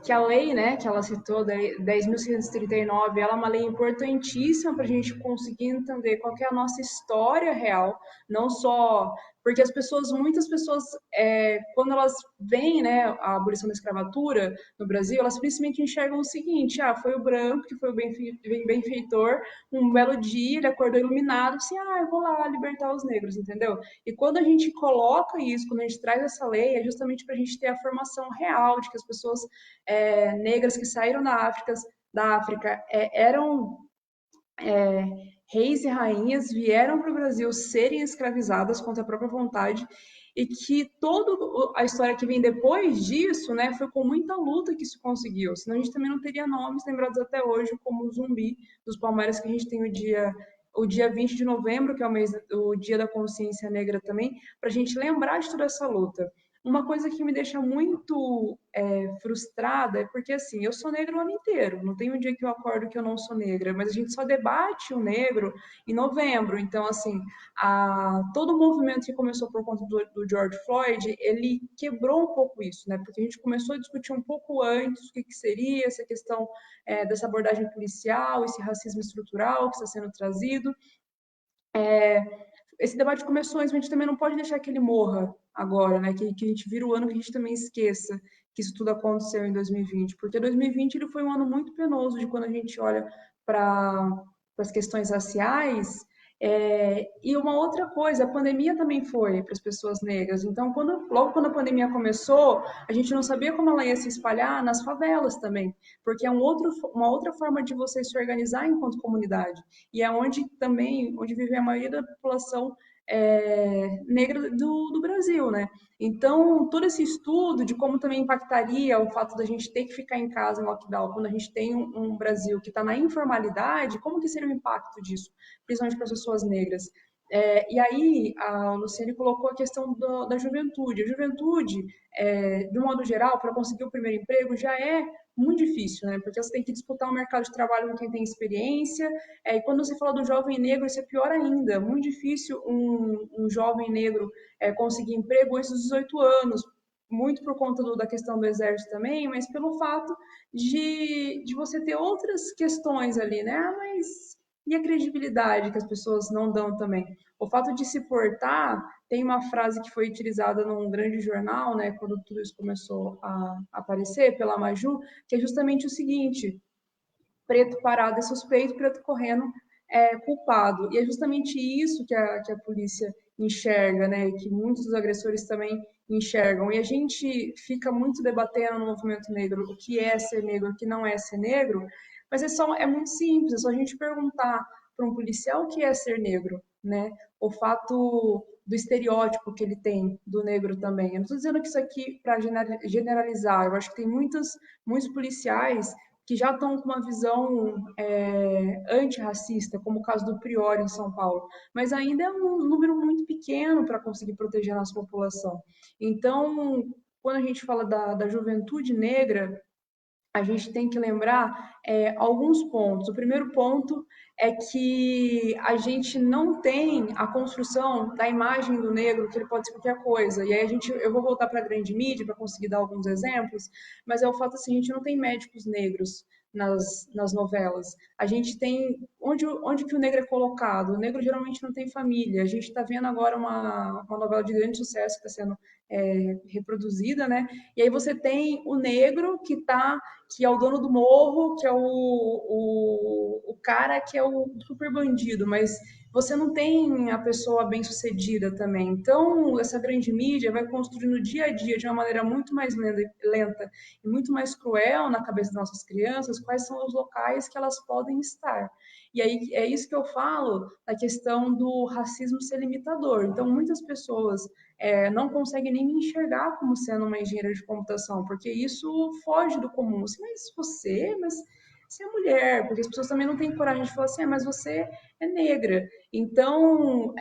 que a lei, né, que ela citou, 10.639, ela é uma lei importantíssima para a gente conseguir entender qual que é a nossa história real, não só porque muitas pessoas, quando elas veem, né, a abolição da escravatura no Brasil, elas principalmente enxergam o seguinte: foi o branco que foi o benfeitor, um belo dia ele acordou iluminado, assim, eu vou lá libertar os negros, entendeu? E quando a gente coloca isso, quando a gente traz essa lei, é justamente para a gente ter a formação real de que as pessoas negras que saíram da África eram reis e rainhas, vieram para o Brasil serem escravizadas contra a própria vontade, e que toda a história que vem depois disso, né, foi com muita luta que isso conseguiu. Senão a gente também não teria nomes lembrados até hoje, como o Zumbi dos Palmares, que a gente tem o dia 20 de novembro, que é o Dia da Consciência Negra também, para a gente lembrar de toda essa luta. Uma coisa que me deixa muito frustrada é porque, assim, eu sou negra o ano inteiro, não tem um dia que eu acordo que eu não sou negra, mas a gente só debate o negro em novembro. Então, assim, todo o movimento que começou por conta do George Floyd, ele quebrou um pouco isso, né? Porque a gente começou a discutir um pouco antes o que seria essa questão dessa abordagem policial, esse racismo estrutural que está sendo trazido. Esse debate começou antes, mas a gente também não pode deixar que ele morra agora, né? Que a gente vira o ano que a gente também esqueça que isso tudo aconteceu em 2020, porque 2020 ele foi um ano muito penoso de quando a gente olha para as questões raciais. E uma outra coisa, a pandemia também foi para as pessoas negras. Então, logo quando a pandemia começou, a gente não sabia como ela ia se espalhar nas favelas também, porque é uma outra forma de você se organizar enquanto comunidade. E é onde vive a maioria da população negra do Brasil, né? Então, todo esse estudo de como também impactaria o fato da gente ter que ficar em casa em lockdown, quando a gente tem um Brasil que está na informalidade, como que seria o impacto disso, principalmente para as pessoas negras? E aí, a Luciane colocou a questão da juventude. A juventude, de um modo geral, para conseguir o primeiro emprego, já é muito difícil, né? Porque você tem que disputar o mercado de trabalho com quem tem experiência. E quando você fala do jovem negro, isso é pior ainda. Muito difícil um jovem negro conseguir emprego antes dos 18 anos, muito por conta da questão do exército também, mas pelo fato de você ter outras questões ali, né? Mas e a credibilidade que as pessoas não dão também? O fato de se portar, tem uma frase que foi utilizada num grande jornal, né, quando tudo isso começou a aparecer, pela Maju, que é justamente o seguinte: preto parado é suspeito, preto correndo é culpado. E é justamente isso que a polícia enxerga, né? Que muitos dos agressores também enxergam. E a gente fica muito debatendo no movimento negro o que é ser negro, o que não é ser negro, mas é muito simples, é só a gente perguntar para um policial o que é ser negro, né? O fato do estereótipo que ele tem do negro também. Eu não estou dizendo que isso aqui para generalizar, eu acho que tem muitos policiais que já estão com uma visão antirracista, como o caso do Prior em São Paulo, mas ainda é um número muito pequeno para conseguir proteger a nossa população. Então, quando a gente fala da juventude negra, a gente tem que lembrar alguns pontos. O primeiro ponto é que a gente não tem a construção da imagem do negro, que ele pode ser qualquer coisa. E aí eu vou voltar para a grande mídia para conseguir dar alguns exemplos, mas é o fato assim, a gente não tem médicos negros nas novelas. A gente tem onde que o negro é colocado. O negro geralmente não tem família. A gente está vendo agora uma novela de grande sucesso que está sendo reproduzida, né? E aí você tem o negro que é o dono do morro, que é o cara que é o super bandido, mas você não tem a pessoa bem-sucedida também. Então, essa grande mídia vai construindo dia a dia de uma maneira muito mais lenta e muito mais cruel na cabeça das nossas crianças quais são os locais que elas podem estar. E aí é isso que eu falo da questão do racismo ser limitador. Então, muitas pessoas não conseguem nem me enxergar como sendo uma engenheira de computação, porque isso foge do comum. Assim, mas você é mulher, porque as pessoas também não têm coragem de falar assim, mas você é negra. Então,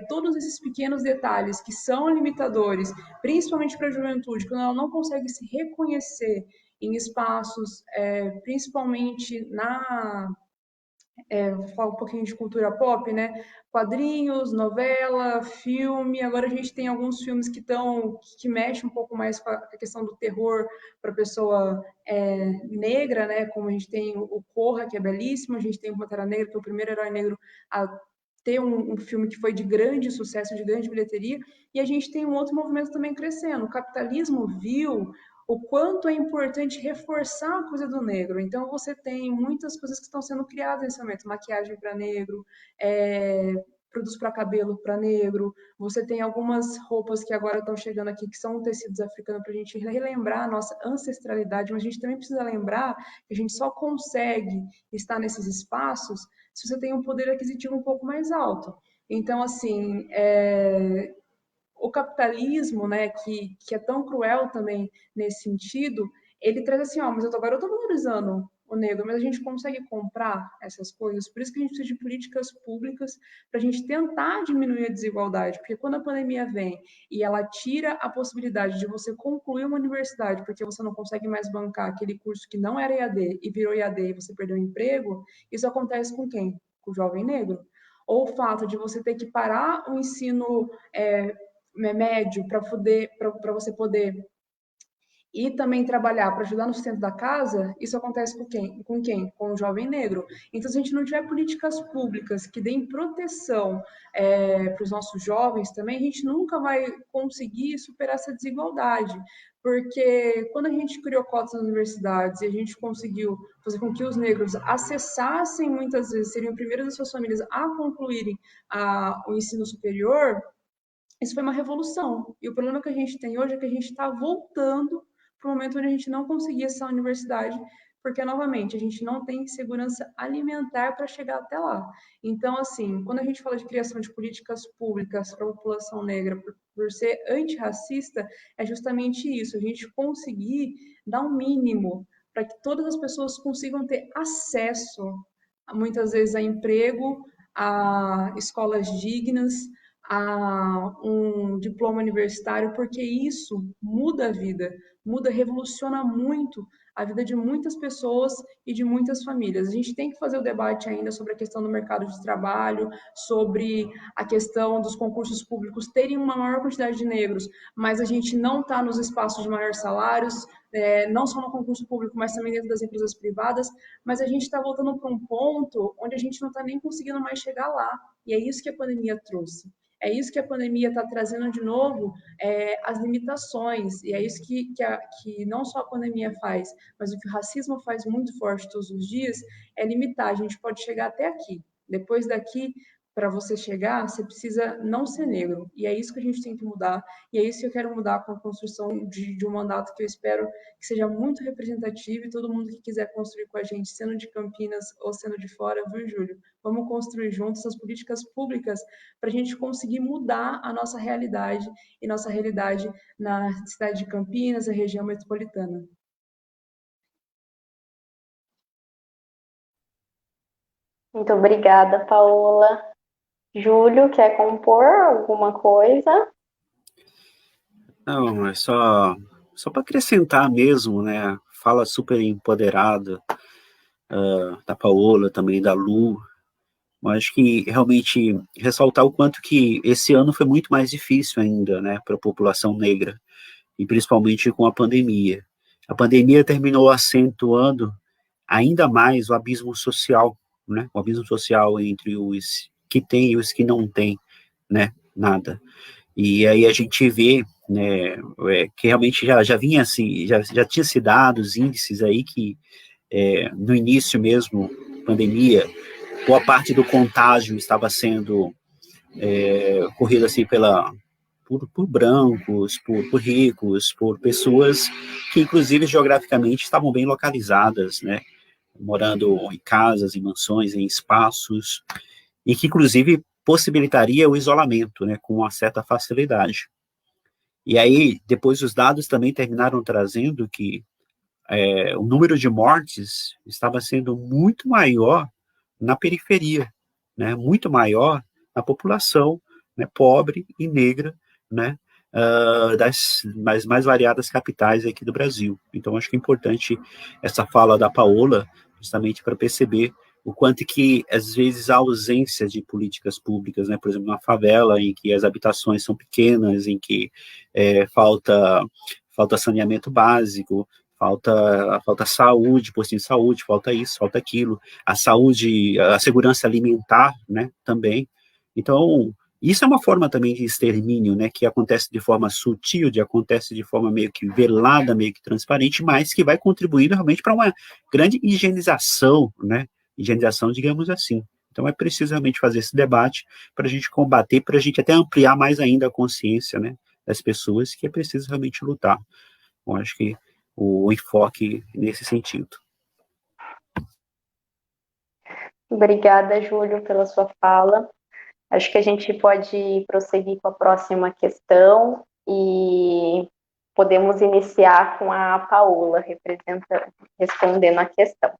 todos esses pequenos detalhes que são limitadores, principalmente para a juventude, quando ela não consegue se reconhecer em espaços, principalmente vou falar um pouquinho de cultura pop, né? Quadrinhos, novela, filme. Agora a gente tem alguns filmes que mexem um pouco mais com a questão do terror para pessoa negra, né? Como a gente tem o Corra, que é belíssimo, a gente tem o Pantera Negra, que é o primeiro herói negro a ter um filme que foi de grande sucesso, de grande bilheteria, e a gente tem um outro movimento também crescendo. O capitalismo viu o quanto é importante reforçar a coisa do negro. Então, você tem muitas coisas que estão sendo criadas nesse momento, maquiagem para negro, produtos para cabelo para negro, você tem algumas roupas que agora estão chegando aqui, que são tecidos africanos, para a gente relembrar a nossa ancestralidade, mas a gente também precisa lembrar que a gente só consegue estar nesses espaços se você tem um poder aquisitivo um pouco mais alto. Então, assim, o capitalismo, né, que é tão cruel também nesse sentido, ele traz assim, mas agora eu estou valorizando o negro, mas a gente consegue comprar essas coisas, por isso que a gente precisa de políticas públicas para a gente tentar diminuir a desigualdade, porque quando a pandemia vem e ela tira a possibilidade de você concluir uma universidade porque você não consegue mais bancar aquele curso que não era EAD e virou EAD e você perdeu o emprego, isso acontece com quem? Com o jovem negro. Ou o fato de você ter que parar o ensino médio para você poder ir também trabalhar para ajudar no sustento da casa, isso acontece com quem? Com quem? Com o jovem negro. Então, se a gente não tiver políticas públicas que deem proteção para os nossos jovens também, a gente nunca vai conseguir superar essa desigualdade. Porque quando a gente criou cotas nas universidades e a gente conseguiu fazer com que os negros acessassem, muitas vezes, seriam primeiros das suas famílias a concluírem o ensino superior, isso foi uma revolução. E o problema que a gente tem hoje é que a gente está voltando para o momento onde a gente não conseguia essa universidade, porque, novamente, a gente não tem segurança alimentar para chegar até lá. Então, assim, quando a gente fala de criação de políticas públicas para a população negra, por ser antirracista, é justamente isso, a gente conseguir dar um mínimo para que todas as pessoas consigam ter acesso, muitas vezes, a emprego, a escolas dignas, a um diploma universitário, porque isso muda a vida, revoluciona muito a vida de muitas pessoas e de muitas famílias. A gente tem que fazer o debate ainda sobre a questão do mercado de trabalho, sobre a questão dos concursos públicos terem uma maior quantidade de negros, mas a gente não está nos espaços de maiores salários, não só no concurso público, mas também dentro das empresas privadas, mas a gente está voltando para um ponto onde a gente não está nem conseguindo mais chegar lá. E é isso que a pandemia trouxe. É isso que a pandemia está trazendo de novo, as limitações, e é isso que não só a pandemia faz, mas o que o racismo faz muito forte todos os dias, é limitar. A gente pode chegar até aqui. Depois daqui, para você chegar, você precisa não ser negro. E é isso que a gente tem que mudar. E é isso que eu quero mudar com a construção de um mandato que eu espero que seja muito representativo, e todo mundo que quiser construir com a gente, sendo de Campinas ou sendo de fora, viu, Júlio? Vamos construir juntos as políticas públicas para a gente conseguir mudar a nossa realidade e nossa realidade na cidade de Campinas, a região metropolitana. Muito obrigada, Paola. Júlio, quer compor alguma coisa? Não, é só para acrescentar mesmo, né? Fala super empoderada da Paola, também da Lu. Eu acho que realmente ressaltar o quanto que esse ano foi muito mais difícil ainda, né, para a população negra, e principalmente com a pandemia. A pandemia terminou acentuando ainda mais o abismo social, né? O abismo social entre os que têm e os que não têm, né? Nada. E aí a gente vê, né, que realmente já vinha assim, já tinha se dado os índices aí que no início mesmo, pandemia, boa parte do contágio estava sendo corrido assim por brancos, por ricos, por pessoas que, inclusive, geograficamente estavam bem localizadas, né? Morando em casas, em mansões, em espaços, e que, inclusive, possibilitaria o isolamento, né? Com uma certa facilidade. E aí, depois, os dados também terminaram trazendo que o número de mortes estava sendo muito maior na periferia, né? Muito maior na população, né, pobre e negra, né, das mais variadas capitais aqui do Brasil. Então, acho que é importante essa fala da Paola, justamente para perceber o quanto que, às vezes, a ausência de políticas públicas, né, por exemplo, na favela, em que as habitações são pequenas, em que falta saneamento básico, falta saúde, postinho de saúde, falta isso, falta aquilo, a saúde, a segurança alimentar, né, também. Então, isso é uma forma também de extermínio, né, que acontece de forma sutil, acontece de forma meio que velada, meio que transparente, mas que vai contribuindo realmente para uma grande higienização, né, higienização, digamos assim. Então, é preciso realmente fazer esse debate para a gente combater, para a gente até ampliar mais ainda a consciência, né, das pessoas, que é preciso realmente lutar. Eu acho que o enfoque nesse sentido. Obrigada, Júlio, pela sua fala. Acho que a gente pode prosseguir com a próxima questão e podemos iniciar com a Paola respondendo a questão.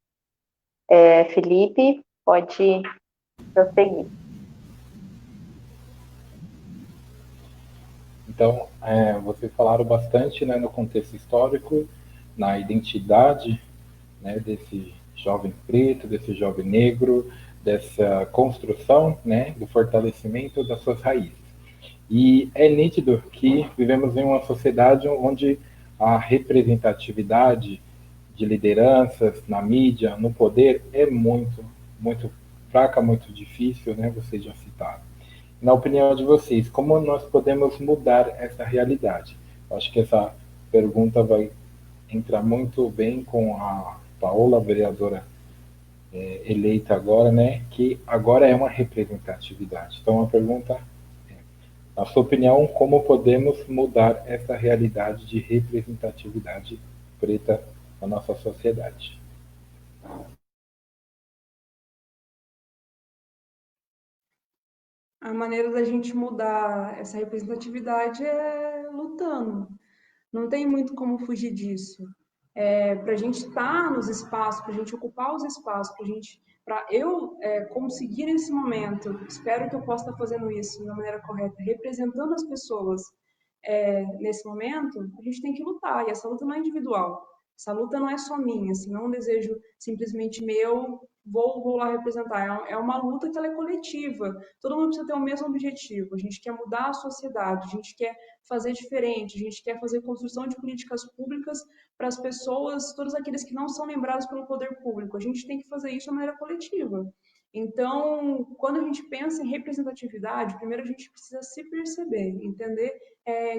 Felipe, pode prosseguir. Então, vocês falaram bastante, né, no contexto histórico, na identidade, né, desse jovem preto, desse jovem negro, dessa construção, né, do fortalecimento das suas raízes. E é nítido que vivemos em uma sociedade onde a representatividade de lideranças na mídia, no poder, é muito fraca, muito difícil, né? Vocês já citaram. Na opinião de vocês, como nós podemos mudar essa realidade? Eu acho que essa pergunta vai entrar muito bem com a Paola, vereadora eleita agora, né? Que agora é uma representatividade. Então, a pergunta é, na sua opinião, como podemos mudar essa realidade de representatividade preta na nossa sociedade? A maneira da gente mudar essa representatividade é lutando. Não tem muito como fugir disso. Para a gente estar nos espaços, para a gente ocupar os espaços, para eu conseguir nesse momento, espero que eu possa estar fazendo isso da maneira correta, representando as pessoas nesse momento, a gente tem que lutar. E essa luta não é individual. Essa luta não é só minha, assim, não é um desejo simplesmente meu, vou lá representar. É uma luta que ela é coletiva. Todo mundo precisa ter o mesmo objetivo. A gente quer mudar a sociedade, a gente quer fazer diferente, a gente quer fazer construção de políticas públicas para as pessoas, todos aqueles que não são lembrados pelo poder público. A gente tem que fazer isso de maneira coletiva. Então, quando a gente pensa em representatividade, primeiro a gente precisa se perceber, entender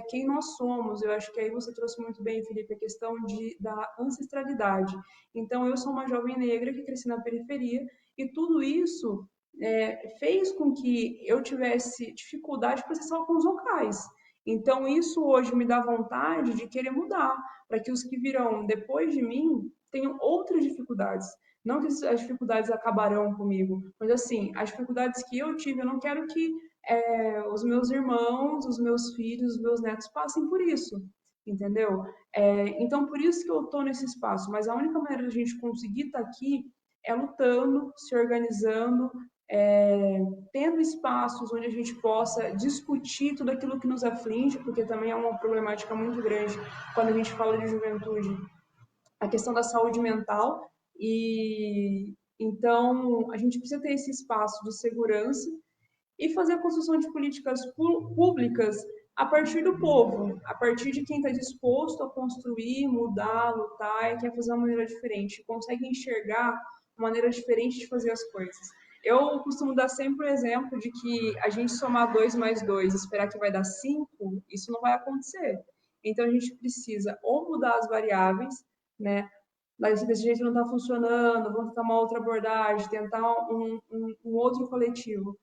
quem nós somos. Eu acho que aí você trouxe muito bem, Felipe, a questão da ancestralidade. Então, eu sou uma jovem negra que cresci na periferia e tudo isso fez com que eu tivesse dificuldade para acessar alguns locais. Então, isso hoje me dá vontade de querer mudar, para que os que virão depois de mim tenham outras dificuldades. Não que as dificuldades acabarão comigo, mas assim, as dificuldades que eu tive, eu não quero que os meus irmãos, os meus filhos, os meus netos passem por isso, entendeu? Então, por isso que eu estou nesse espaço, mas a única maneira de a gente conseguir estar aqui é lutando, se organizando, tendo espaços onde a gente possa discutir tudo aquilo que nos aflige, porque também é uma problemática muito grande quando a gente fala de juventude, a questão da saúde mental, e então a gente precisa ter esse espaço de segurança e fazer a construção de políticas públicas a partir do povo, a partir de quem está disposto a construir, mudar, lutar e quer fazer uma maneira diferente, consegue enxergar uma maneira diferente de fazer as coisas. Eu costumo dar sempre o exemplo de que a gente somar 2 mais 2 e esperar que vai dar 5, isso não vai acontecer. Então a gente precisa ou mudar as variáveis, né? Mas desse jeito não está funcionando, vamos tentar uma outra abordagem, tentar um outro coletivo.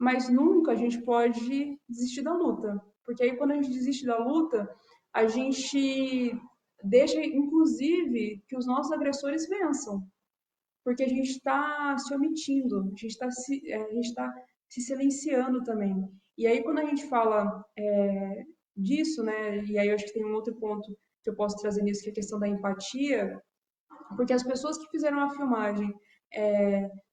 Mas nunca a gente pode desistir da luta, porque aí quando a gente desiste da luta, a gente deixa, inclusive, que os nossos agressores vençam, porque a gente está se omitindo, a gente tá se silenciando também. E aí quando a gente fala disso, né, e aí eu acho que tem um outro ponto que eu posso trazer nisso, que é a questão da empatia, porque as pessoas que fizeram a filmagem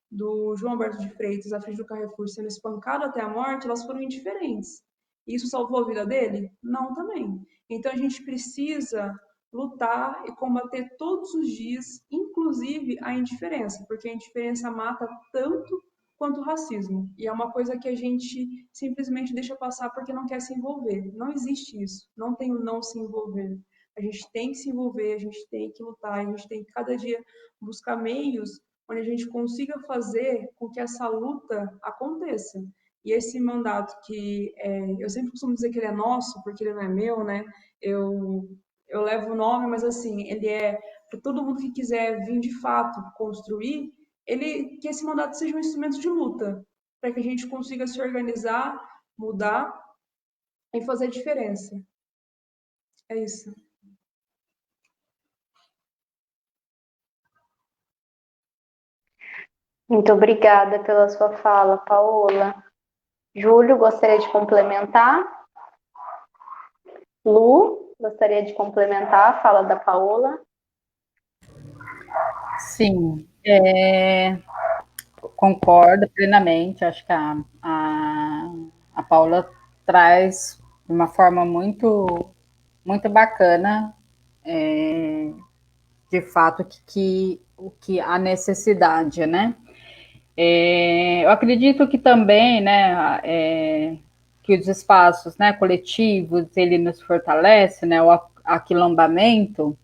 do João Alberto de Freitas à frente do Carrefour sendo espancado até a morte, elas foram indiferentes. Isso salvou a vida dele? Não, também. Então a gente precisa lutar e combater todos os dias, inclusive a indiferença, porque a indiferença mata tanto quanto o racismo. E é uma coisa que a gente simplesmente deixa passar porque não quer se envolver. Não existe isso. Não tem o não se envolver. A gente tem que se envolver, a gente tem que lutar, a gente tem que cada dia buscar meios onde a gente consiga fazer com que essa luta aconteça. E esse mandato que eu sempre costumo dizer que ele é nosso, porque ele não é meu, né? Eu levo o nome, mas assim, ele é para todo mundo que quiser vir de fato construir, que esse mandato seja um instrumento de luta, para que a gente consiga se organizar, mudar e fazer diferença. É isso. Muito obrigada pela sua fala, Paola. Júlio, gostaria de complementar? Lu, gostaria de complementar a fala da Paola? Sim, concordo plenamente. Acho que a Paula traz de uma forma muito, muito bacana, de fato, o que a necessidade, né? Eu acredito que também, né, que os espaços, né, coletivos, ele nos fortalece, né, o aquilombamento,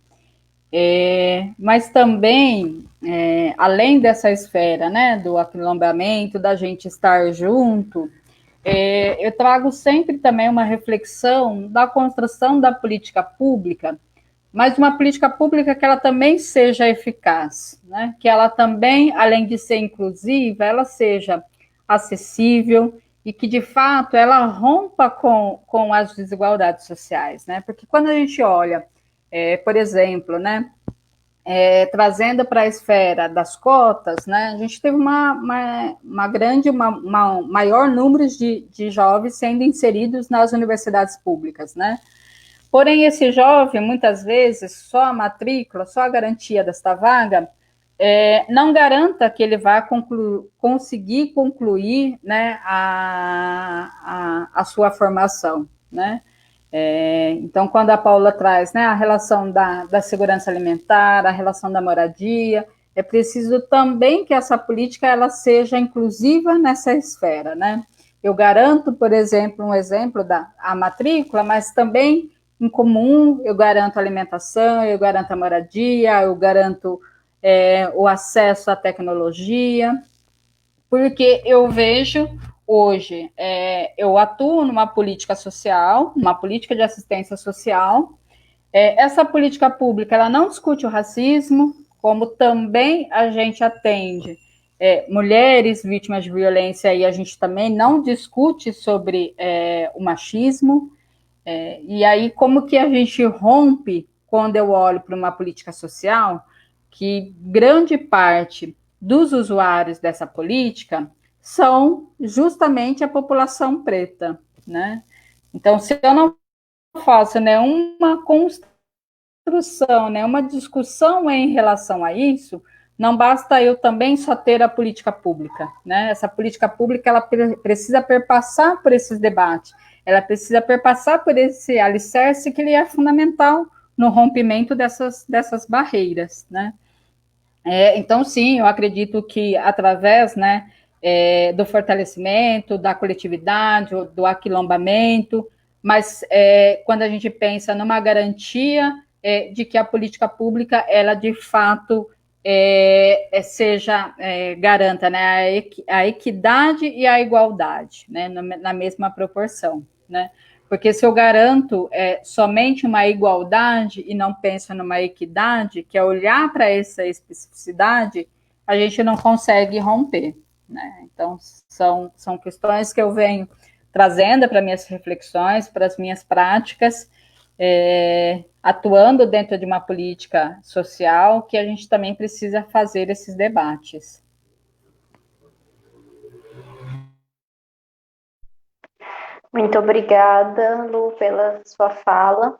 mas também, além dessa esfera, né, do aquilombamento, da gente estar junto, eu trago sempre também uma reflexão da construção da política pública, mas uma política pública que ela também seja eficaz, né? Que ela também, além de ser inclusiva, ela seja acessível e que, de fato, ela rompa com as desigualdades sociais, né? Porque quando a gente olha, por exemplo, né, trazendo para a esfera das cotas, né, a gente teve uma maior número de jovens sendo inseridos nas universidades públicas, né? Porém, esse jovem, muitas vezes, só a matrícula, só a garantia desta vaga, não garanta que ele vá conseguir concluir, né, a sua formação, né? Então, quando a Paula traz, né, a relação da segurança alimentar, a relação da moradia, é preciso também que essa política ela seja inclusiva nessa esfera, né? Eu garanto, por exemplo, um exemplo a matrícula, mas também em comum, eu garanto a alimentação, eu garanto a moradia, eu garanto o acesso à tecnologia. porque eu vejo hoje, eu atuo numa política social, uma política de assistência social. Essa política pública, ela não discute o racismo, como também a gente atende mulheres vítimas de violência, e a gente também não discute sobre o machismo. E aí, como que a gente rompe quando eu olho para uma política social que grande parte dos usuários dessa política são justamente a população preta, né? Então, se eu não faço nenhuma construção, nenhuma discussão em relação a isso, não basta eu também só ter a política pública, né? Essa política pública, ela precisa perpassar por esses debates, ela precisa perpassar por esse alicerce que ele é fundamental no rompimento dessas barreiras, né? Então, sim, eu acredito que através, né, do fortalecimento da coletividade, do aquilombamento, mas quando a gente pensa numa garantia de que a política pública, ela de fato garanta, né, a equidade e a igualdade, né, na mesma proporção, né? Porque se eu garanto somente uma igualdade e não penso numa equidade, que é olhar para essa especificidade, a gente não consegue romper, né? Então, são questões que eu venho trazendo para minhas reflexões, para as minhas práticas, atuando dentro de uma política social, que a gente também precisa fazer esses debates. Muito obrigada, Lu, pela sua fala.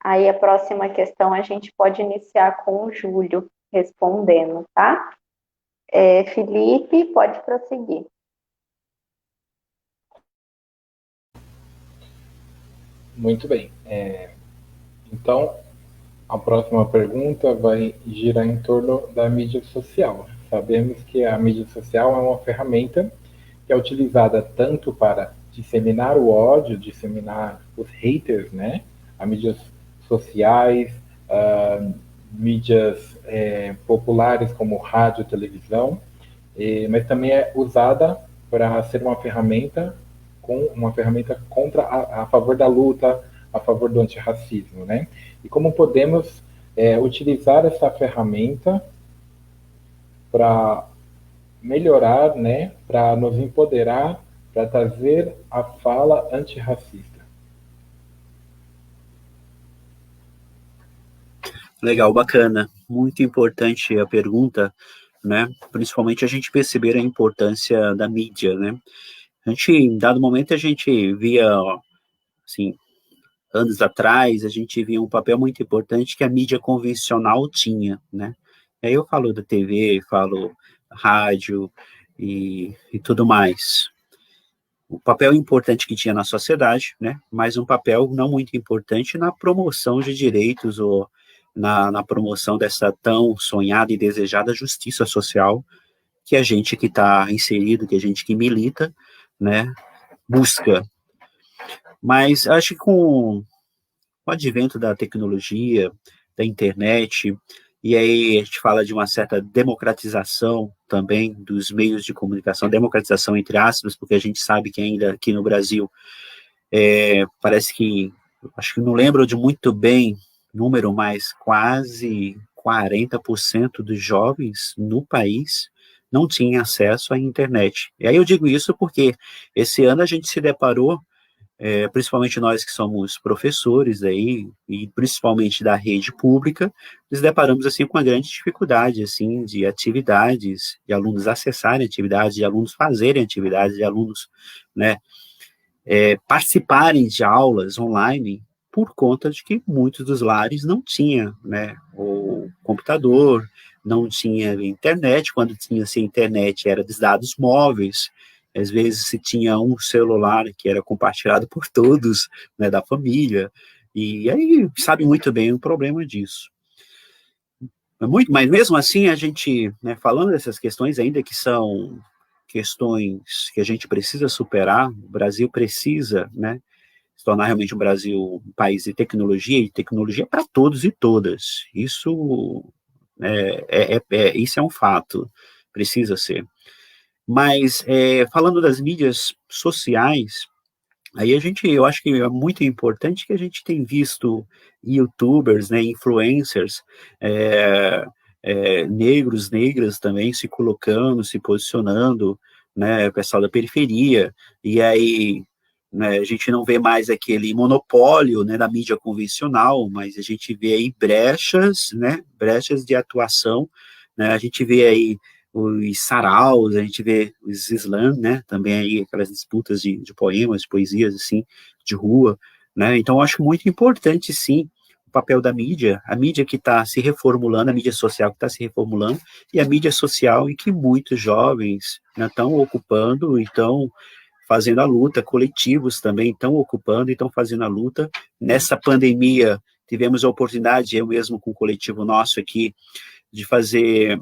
Aí a próxima questão a gente pode iniciar com o Júlio respondendo, tá? Felipe, pode prosseguir. Muito bem. Então, a próxima pergunta vai girar em torno da mídia social. Sabemos que a mídia social é uma ferramenta que é utilizada tanto para disseminar o ódio, disseminar os haters, né? A mídias sociais, mídias populares como rádio, televisão, mas também é usada para ser uma ferramenta contra a favor da luta, a favor do antirracismo, né? E como podemos utilizar essa ferramenta para melhorar, né, para nos empoderar, para trazer a fala antirracista. Legal, bacana. Muito importante a pergunta, né? Principalmente a gente perceber a importância da mídia, né? A gente, em dado momento, a gente via, assim, anos atrás, a gente via um papel muito importante que a mídia convencional tinha, né? Aí eu falo da TV, falo rádio e tudo mais. O papel importante que tinha na sociedade, né? Mas um papel não muito importante na promoção de direitos ou na promoção dessa tão sonhada e desejada justiça social que a gente que está inserido, que a gente que milita, né, busca. Mas acho que com o advento da tecnologia, da internet, e aí a gente fala de uma certa democratização também dos meios de comunicação, democratização entre aspas, porque a gente sabe que ainda aqui no Brasil parece que, acho que não lembro de muito bem número, mas quase 40% dos jovens no país não tinham acesso à internet. E aí eu digo isso porque esse ano a gente se deparou, principalmente nós que somos professores aí, e principalmente da rede pública, nos deparamos assim com uma grande dificuldade assim de atividades, de alunos acessarem atividades, de alunos fazerem atividades, de alunos, né, participarem de aulas online, por conta de que muitos dos lares não tinham, né, o computador, não tinha internet, quando tinha-se internet era dos dados móveis, às vezes se tinha um celular que era compartilhado por todos, né, da família, e aí sabe muito bem o problema disso. Mas mesmo assim a gente, né, falando dessas questões ainda que são questões que a gente precisa superar, o Brasil precisa, né, se tornar realmente um Brasil um país de tecnologia, e tecnologia para todos e todas. Isso isso é um fato. precisa ser. Mas, falando das mídias sociais, aí eu acho que é muito importante que a gente tem visto YouTubers, né, influencers, negros, negras também se colocando, se posicionando, né, pessoal da periferia, e aí, né, a gente não vê mais aquele monopólio, né, da mídia convencional, mas a gente vê aí brechas, né, brechas de atuação, né, a gente vê aí os saraus, a gente vê os slam, né, também aí aquelas disputas de poemas, de poesias, assim, de rua, né, então eu acho muito importante, sim, o papel da mídia, a mídia que está se reformulando, a mídia social que está se reformulando, e a mídia social em que muitos jovens estão, né, ocupando e estão fazendo a luta, coletivos também estão ocupando e estão fazendo a luta. Nessa pandemia, tivemos a oportunidade, eu mesmo com o coletivo nosso aqui, de fazer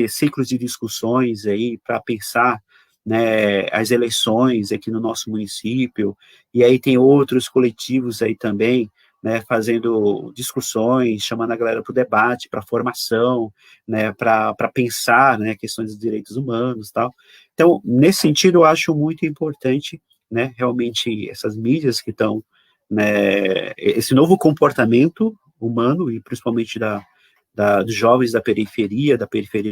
ciclos de discussões aí para pensar, né, as eleições aqui no nosso município, e aí tem outros coletivos aí também, né, fazendo discussões, chamando a galera para o debate, para a formação, né, para pensar, né, questões dos direitos humanos e tal. Então, nesse sentido, eu acho muito importante, né, realmente essas mídias que estão, né, esse novo comportamento humano, e principalmente dos jovens da periferia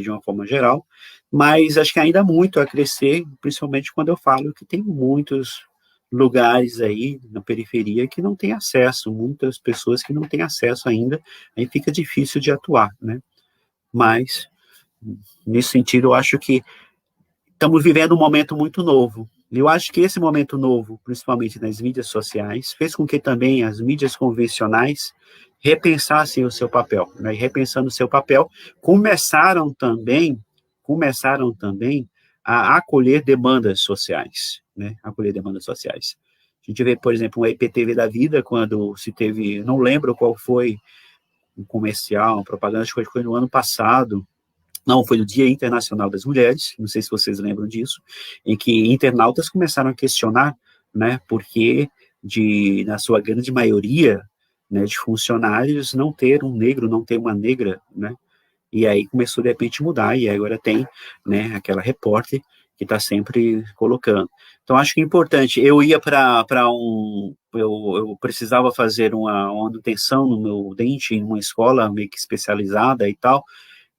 de uma forma geral, mas acho que ainda há muito a crescer, principalmente quando eu falo que tem muitos lugares aí na periferia que não têm acesso, muitas pessoas que não têm acesso ainda, aí fica difícil de atuar, né? Mas, nesse sentido, eu acho que estamos vivendo um momento muito novo. Eu acho que esse momento novo, principalmente nas mídias sociais, fez com que também as mídias convencionais repensassem o seu papel, né? E repensando o seu papel, começaram também a acolher demandas sociais, né? Acolher demandas sociais. A gente vê, por exemplo, um IPTV da vida, quando se teve, não lembro qual foi, um comercial, uma propaganda, acho que foi no ano passado, não, foi no Dia Internacional das Mulheres, não sei se vocês lembram disso, em que internautas começaram a questionar, né, porque na sua grande maioria, né, de funcionários não ter um negro, não ter uma negra, né, e aí começou de repente a mudar, e agora tem, né, aquela repórter que está sempre colocando. Então, acho que é importante, eu precisava fazer uma manutenção no meu dente em uma escola meio que especializada e tal,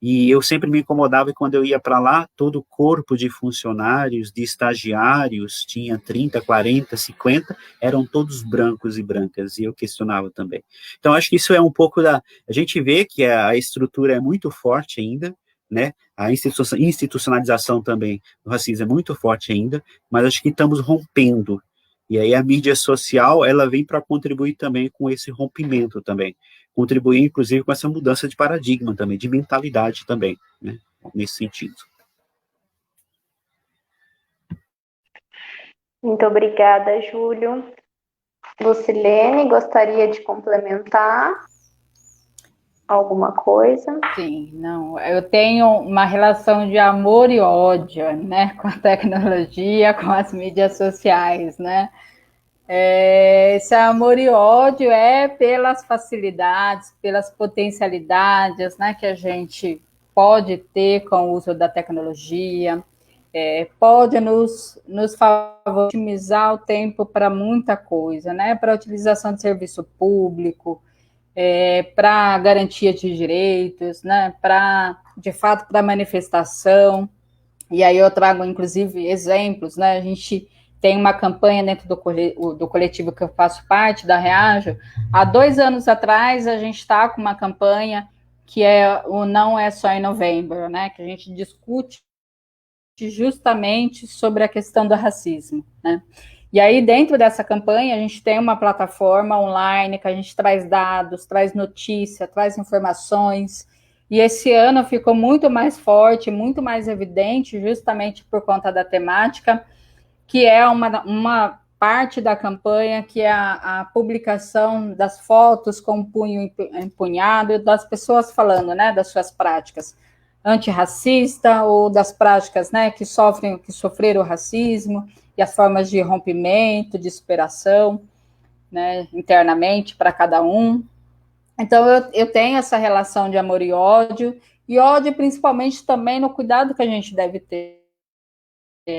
e eu sempre me incomodava quando eu ia para lá, todo o corpo de funcionários, de estagiários, tinha 30, 40, 50, eram todos brancos e brancas, e eu questionava também. Então, acho que isso é um pouco a gente vê que a estrutura é muito forte ainda, né? A institucionalização também do racismo é muito forte ainda, mas acho que estamos rompendo. E aí a mídia social, ela vem para contribuir também com esse rompimento também, contribuir, inclusive, com essa mudança de paradigma também, de mentalidade também, né, nesse sentido. Muito obrigada, Júlio. Lucilene, gostaria de complementar alguma coisa? Sim, não, eu tenho uma relação de amor e ódio, né, com a tecnologia, com as mídias sociais, né. Esse amor e ódio é pelas facilidades, pelas potencialidades, né, que a gente pode ter com o uso da tecnologia, pode nos otimizar o tempo para muita coisa, né, para a utilização de serviço público, para garantia de direitos, né, de fato, para manifestação. E aí eu trago, inclusive, exemplos, né, a gente tem uma campanha dentro do coletivo que eu faço parte, da Reajo. Há 2 anos atrás, a gente está com uma campanha que é o Não É Só em Novembro, né, que a gente discute justamente sobre a questão do racismo, né. E aí, dentro dessa campanha, a gente tem uma plataforma online que a gente traz dados, traz notícia, traz informações, e esse ano ficou muito mais forte, muito mais evidente, justamente por conta da temática, que é uma parte da campanha, que é a publicação das fotos com o punho empunhado, das pessoas falando, né, das suas práticas antirracista ou das práticas, né, que sofreram racismo e as formas de rompimento, de superação, né, internamente para cada um. Então, eu tenho essa relação de amor e ódio, e ódio principalmente também no cuidado que a gente deve ter,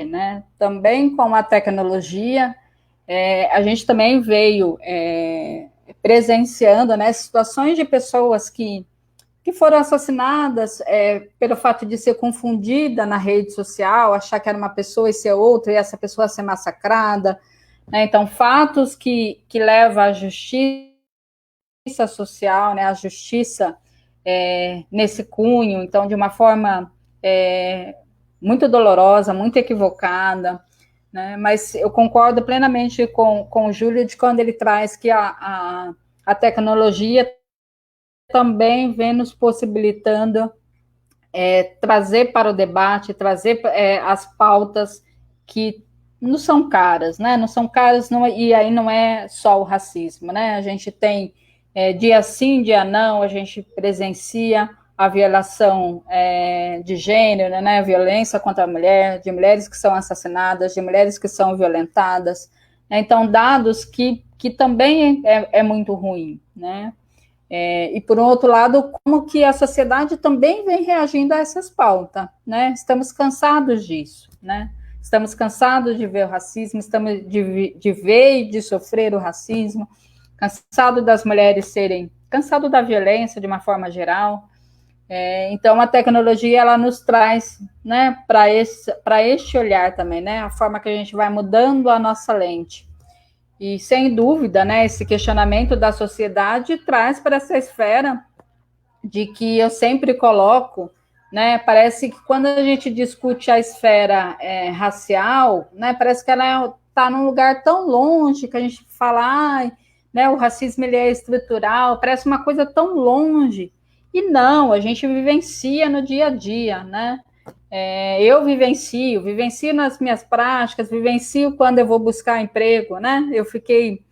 né? Também com a tecnologia, a gente também veio presenciando, né, situações de pessoas que foram assassinadas pelo fato de ser confundida na rede social, achar que era uma pessoa e ser outra, e essa pessoa ser massacrada, né? Então, fatos que levam à justiça social, né, à justiça nesse cunho, então, de uma forma muito dolorosa, muito equivocada, né? Mas eu concordo plenamente com o Júlio de quando ele traz que a tecnologia também vem nos possibilitando trazer para o debate, trazer as pautas que não são caras, né? Não são caras, não, e aí não é só o racismo, né? A gente tem dia sim, dia não, a gente presencia a violação de gênero, né? A violência contra a mulher, de mulheres que são assassinadas, de mulheres que são violentadas. Então, dados que também é muito ruim, né? E, por um outro lado, como que a sociedade também vem reagindo a essas pautas, né? Estamos cansados disso, né? Estamos cansados de ver o racismo, estamos de ver e de sofrer o racismo, cansado das mulheres cansado da violência de uma forma geral. Então, a tecnologia, ela nos traz, né, para este olhar também, né? A forma que a gente vai mudando a nossa lente. E, sem dúvida, né, esse questionamento da sociedade traz para essa esfera de que eu sempre coloco, né, parece que quando a gente discute a esfera racial, né, parece que ela está num lugar tão longe que a gente fala, né, o racismo ele é estrutural, parece uma coisa tão longe. E não, a gente vivencia no dia a dia, né? Eu vivencio nas minhas práticas, vivencio quando eu vou buscar emprego, né? Eu fiquei,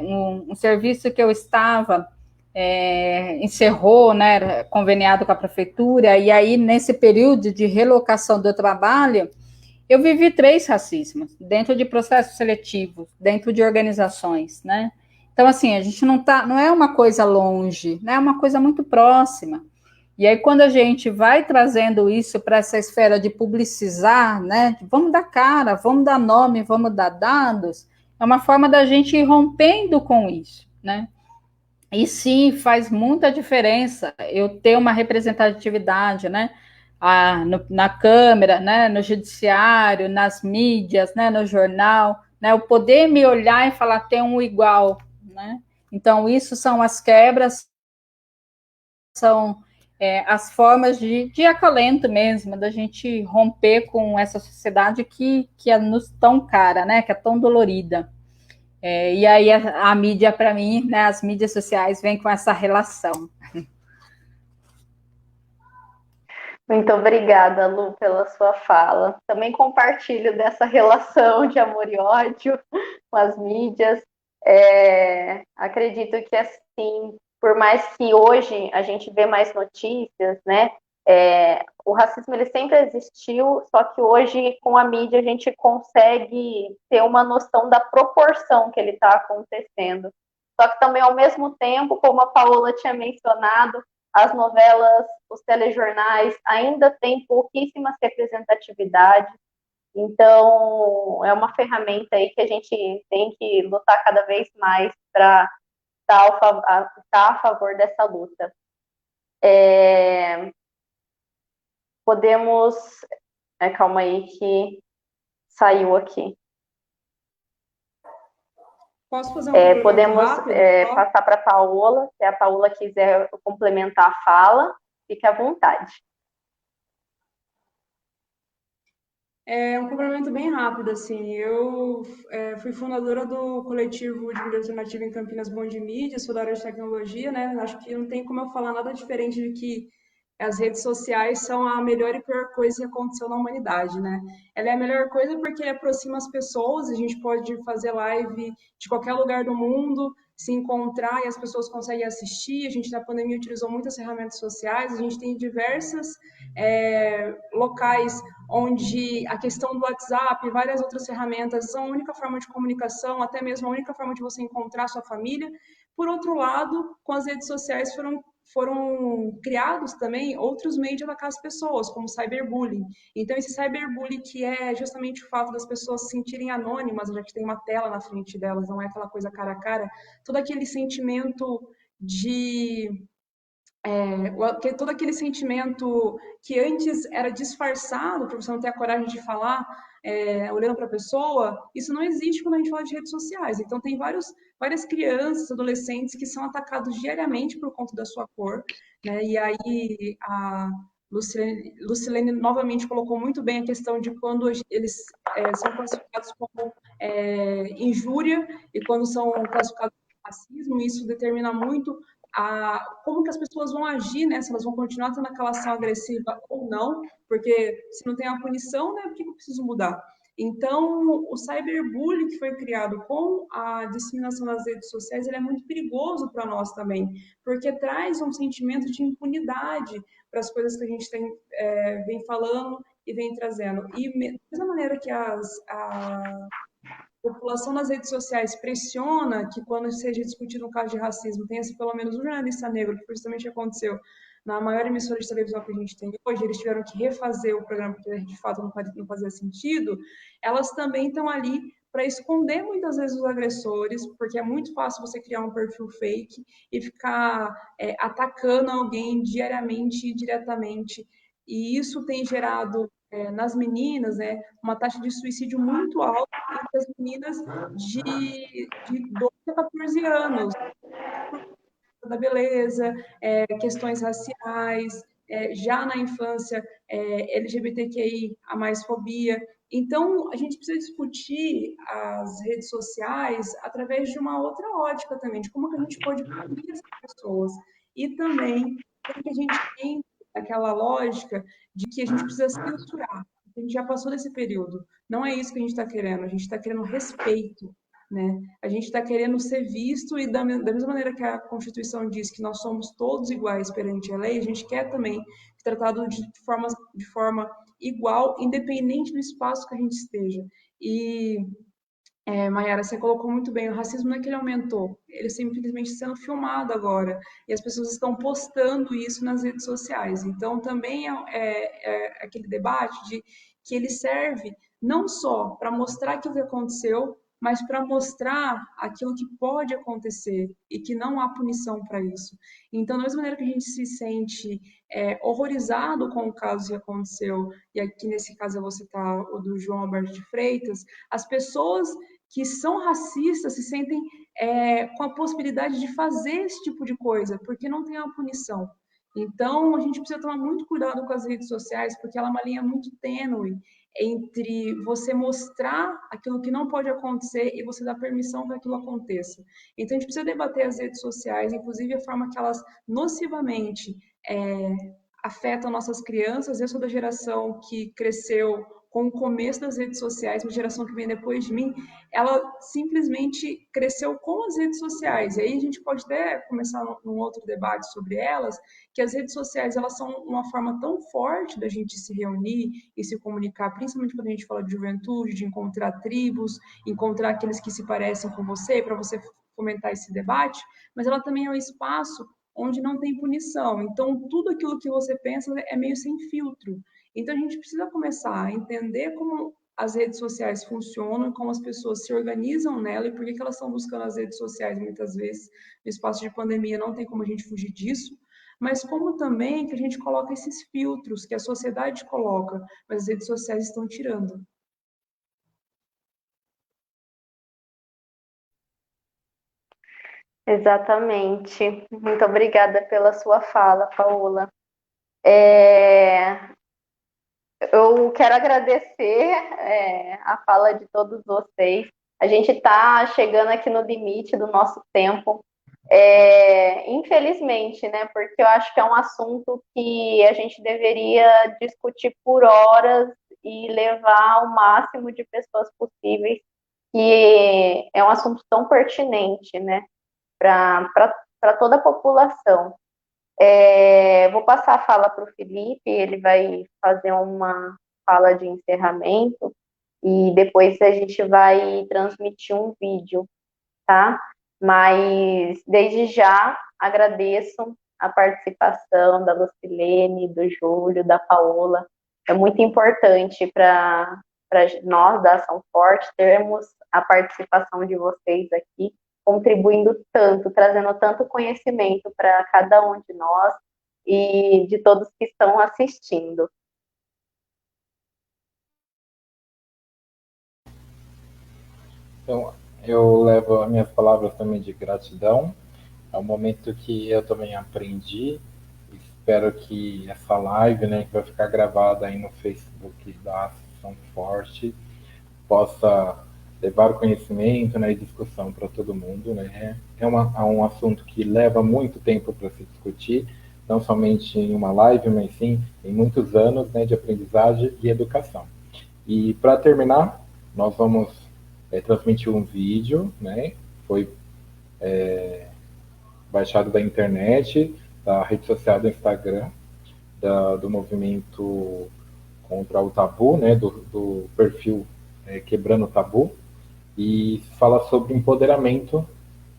um serviço que eu estava, encerrou, né, conveniado com a prefeitura, e aí nesse período de relocação do trabalho, eu vivi 3 racismos, dentro de processos seletivos, dentro de organizações, né? Então, assim, a gente não é uma coisa longe, né? É uma coisa muito próxima. E aí, quando a gente vai trazendo isso para essa esfera de publicizar, né? Vamos dar cara, vamos dar nome, vamos dar dados, é uma forma da gente ir rompendo com isso, né? E sim, faz muita diferença eu ter uma representatividade, né? Na Câmara, né? No Judiciário, nas mídias, né? No jornal, né? Eu poder me olhar e falar, tem um igual, né? Então, isso são as quebras, são as formas de acalento mesmo, da gente romper com essa sociedade que é nos tão cara, né? Que é tão dolorida. E aí a mídia, para mim, né? As mídias sociais vêm com essa relação. Muito obrigada, Lu, pela sua fala. Também compartilho dessa relação de amor e ódio com as mídias. Acredito que, assim, por mais que hoje a gente vê mais notícias, né? O racismo ele sempre existiu, só que hoje com a mídia a gente consegue ter uma noção da proporção que ele está acontecendo. Só que também, ao mesmo tempo, como a Paola tinha mencionado, as novelas, os telejornais ainda têm pouquíssimas representatividades. Então, é uma ferramenta aí que a gente tem que lutar cada vez mais para estar a favor dessa luta. Podemos... calma aí que saiu aqui. Posso fazer um complemento podemos rápido? Passar para a Paola, se a Paola quiser complementar a fala, fique à vontade. Um complemento bem rápido, assim, eu fui fundadora do coletivo de mídia alternativa em Campinas Bom de Mídia, sou da área de tecnologia, né, acho que não tem como eu falar nada diferente de que as redes sociais são a melhor e pior coisa que aconteceu na humanidade, né? Ela é a melhor coisa porque aproxima as pessoas, a gente pode fazer live de qualquer lugar do mundo, se encontrar e as pessoas conseguem assistir. A gente na pandemia utilizou muitas ferramentas sociais, a gente tem diversas locais onde a questão do WhatsApp e várias outras ferramentas são a única forma de comunicação, até mesmo a única forma de você encontrar sua família. Por outro lado, com as redes sociais foram foram criados também outros meios de atacar as pessoas, como cyberbullying. Então, esse cyberbullying, que é justamente o fato das pessoas se sentirem anônimas, já que tem uma tela na frente delas, não é aquela coisa cara a cara, todo aquele sentimento de todo aquele sentimento que antes era disfarçado, para você não ter a coragem de falar, olhando para a pessoa, isso não existe quando a gente fala de redes sociais. Então, tem várias crianças, adolescentes que são atacados diariamente por conta da sua cor, né? E aí a Lucilene novamente colocou muito bem a questão de quando eles são classificados como injúria e quando são classificados como racismo, isso determina muito como que as pessoas vão agir, né? Se elas vão continuar tendo aquela ação agressiva ou não, porque se não tem a punição, né? Por que eu preciso mudar? Então, o cyberbullying que foi criado com a disseminação das redes sociais, ele é muito perigoso para nós também, porque traz um sentimento de impunidade para as coisas que a gente vem falando e vem trazendo. E da mesma maneira que a população nas redes sociais pressiona que quando seja discutido um caso de racismo tenha pelo menos um jornalista negro, que justamente aconteceu na maior emissora de televisão que a gente tem hoje, eles tiveram que refazer o programa porque de fato não fazia sentido, elas também estão ali para esconder muitas vezes os agressores, porque é muito fácil você criar um perfil fake e ficar atacando alguém diariamente e diretamente. E isso tem gerado nas meninas, né, uma taxa de suicídio muito alta entre as meninas de 12 a 14 anos, da beleza, questões raciais, já na infância, LGBTQI, a mais fobia. Então, a gente precisa discutir as redes sociais através de uma outra ótica também, de como que a gente pode punir essas pessoas. E também, como que a gente entra naquela lógica de que a gente precisa censurar. A gente já passou desse período. Não é isso que a gente está querendo. A gente está querendo respeito, né? A gente está querendo ser visto e da mesma maneira que a Constituição diz que nós somos todos iguais perante a lei, a gente quer também ser tratado de forma igual, independente do espaço que a gente esteja. E, Mayara, você colocou muito bem, o racismo não é que ele aumentou, ele simplesmente está sendo filmado agora, e as pessoas estão postando isso nas redes sociais. Então, também é aquele debate de que ele serve não só para mostrar aquilo que aconteceu, mas para mostrar aquilo que pode acontecer e que não há punição para isso. Então, da mesma maneira que a gente se sente horrorizado com o caso que aconteceu, e aqui nesse caso eu vou citar o do João Alberto de Freitas, as pessoas que são racistas se sentem com a possibilidade de fazer esse tipo de coisa, porque não tem a punição. Então, a gente precisa tomar muito cuidado com as redes sociais, porque ela é uma linha muito tênue entre você mostrar aquilo que não pode acontecer e você dar permissão que aquilo aconteça. Então, a gente precisa debater as redes sociais, inclusive a forma que elas nocivamente afetam nossas crianças. Eu sou da geração que cresceu com o começo das redes sociais, uma geração que vem depois de mim, ela simplesmente cresceu com as redes sociais. E aí a gente pode até começar num outro debate sobre elas, que as redes sociais, elas são uma forma tão forte da gente se reunir e se comunicar, principalmente quando a gente fala de juventude, de encontrar tribos, encontrar aqueles que se parecem com você, para você fomentar esse debate, mas ela também é um espaço onde não tem punição. Então, tudo aquilo que você pensa é meio sem filtro. Então, a gente precisa começar a entender como as redes sociais funcionam, como as pessoas se organizam nela e por que elas estão buscando as redes sociais muitas vezes. No espaço de pandemia não tem como a gente fugir disso, mas como também que a gente coloca esses filtros que a sociedade coloca, mas as redes sociais estão tirando. Exatamente. Muito obrigada pela sua fala, Paola. Eu quero agradecer a fala de todos vocês. A gente está chegando aqui no limite do nosso tempo, infelizmente, né? Porque eu acho que é um assunto que a gente deveria discutir por horas e levar ao máximo de pessoas possíveis, que é um assunto tão pertinente, né? Para toda a população. Vou passar a fala para o Felipe, ele vai fazer uma fala de encerramento e depois a gente vai transmitir um vídeo, tá? Mas desde já agradeço a participação da Lucilene, do Júlio, da Paola. É muito importante para nós da Ação Forte termos a participação de vocês aqui, contribuindo tanto, trazendo tanto conhecimento para cada um de nós e de todos que estão assistindo. Então, eu levo as minhas palavras também de gratidão. É um momento que eu também aprendi. Espero que essa live, né, que vai ficar gravada aí no Facebook da Ação Forte, possa levar o conhecimento, né, e discussão para todo mundo, né? É um assunto que leva muito tempo para se discutir, não somente em uma live, mas sim em muitos anos, né, de aprendizagem e educação. E para terminar, nós vamos transmitir um vídeo, né? Foi baixado da internet, da rede social do Instagram, do movimento contra o tabu, né? Do perfil Quebrando o Tabu, e fala sobre empoderamento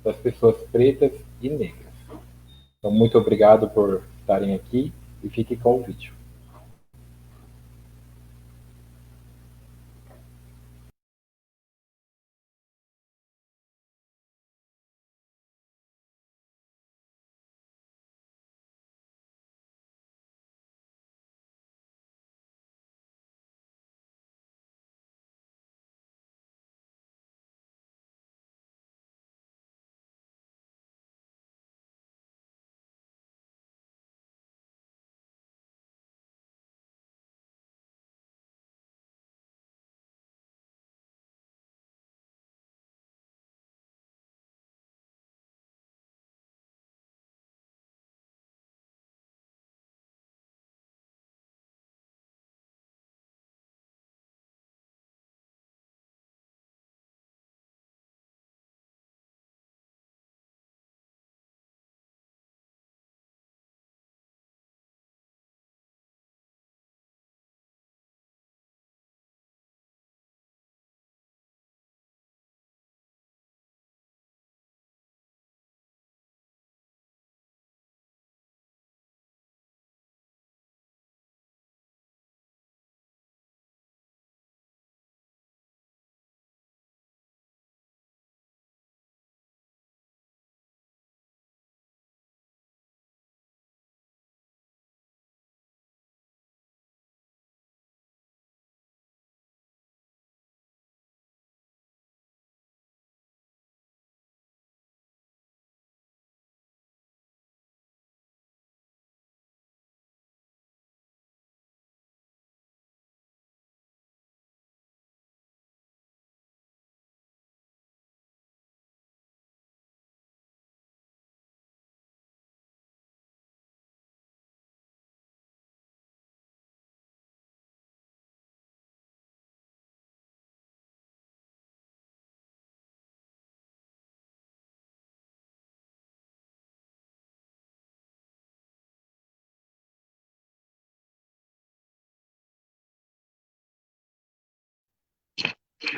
das pessoas pretas e negras. Então, muito obrigado por estarem aqui e fique com o vídeo.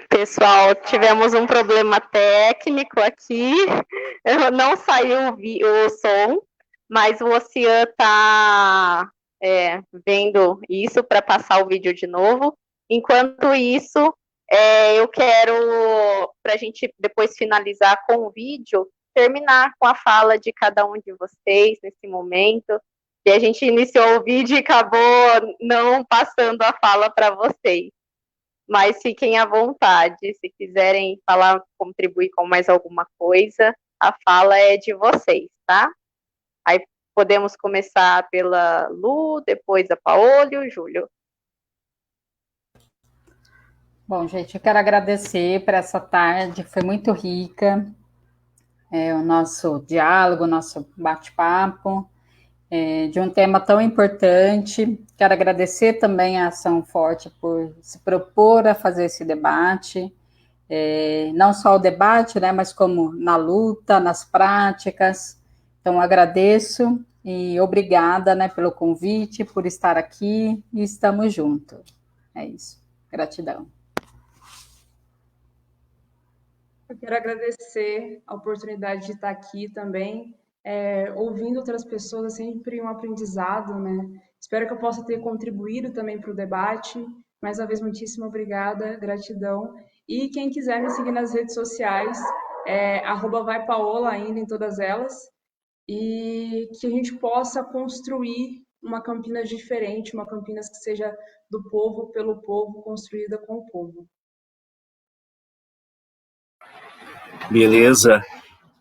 Pessoal, tivemos um problema técnico aqui, não saiu o som, mas o Ocean está vendo isso para passar o vídeo de novo. Enquanto isso, eu quero, para a gente depois finalizar com o vídeo, terminar com a fala de cada um de vocês nesse momento, que a gente iniciou o vídeo e acabou não passando a fala para vocês. Mas fiquem à vontade, se quiserem falar, contribuir com mais alguma coisa, a fala é de vocês, tá? Aí podemos começar pela Lu, depois a Paola e o Júlio. Bom, gente, eu quero agradecer por essa tarde, foi muito rica, o nosso diálogo, o nosso bate-papo, de um tema tão importante. Quero agradecer também a Ação Forte por se propor a fazer esse debate, não só o debate, né, mas como na luta, nas práticas. Então, agradeço e obrigada, né, pelo convite, por estar aqui e estamos juntos. É isso. Gratidão. Eu quero agradecer a oportunidade de estar aqui também. ouvindo outras pessoas é sempre um aprendizado, né? Espero que eu possa ter contribuído também para o debate. Mais uma vez, muitíssimo obrigada, gratidão. E quem quiser me seguir nas redes sociais, @vaipaola ainda em todas elas, e que a gente possa construir uma Campinas diferente, uma Campinas que seja do povo, pelo povo, construída com o povo. Beleza.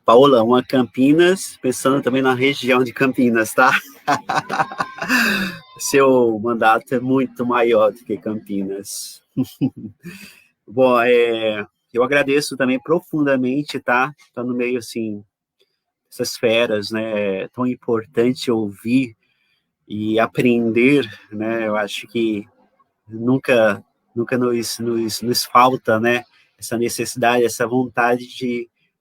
Paola, uma Campinas, pensando também na região de Campinas, tá? Seu mandato é muito maior do que Campinas. Bom, eu agradeço também profundamente, tá? Tá no meio, assim, dessas feras, né? É tão importante ouvir e aprender, né? Eu acho que nunca nos falta, né? Essa necessidade, essa vontade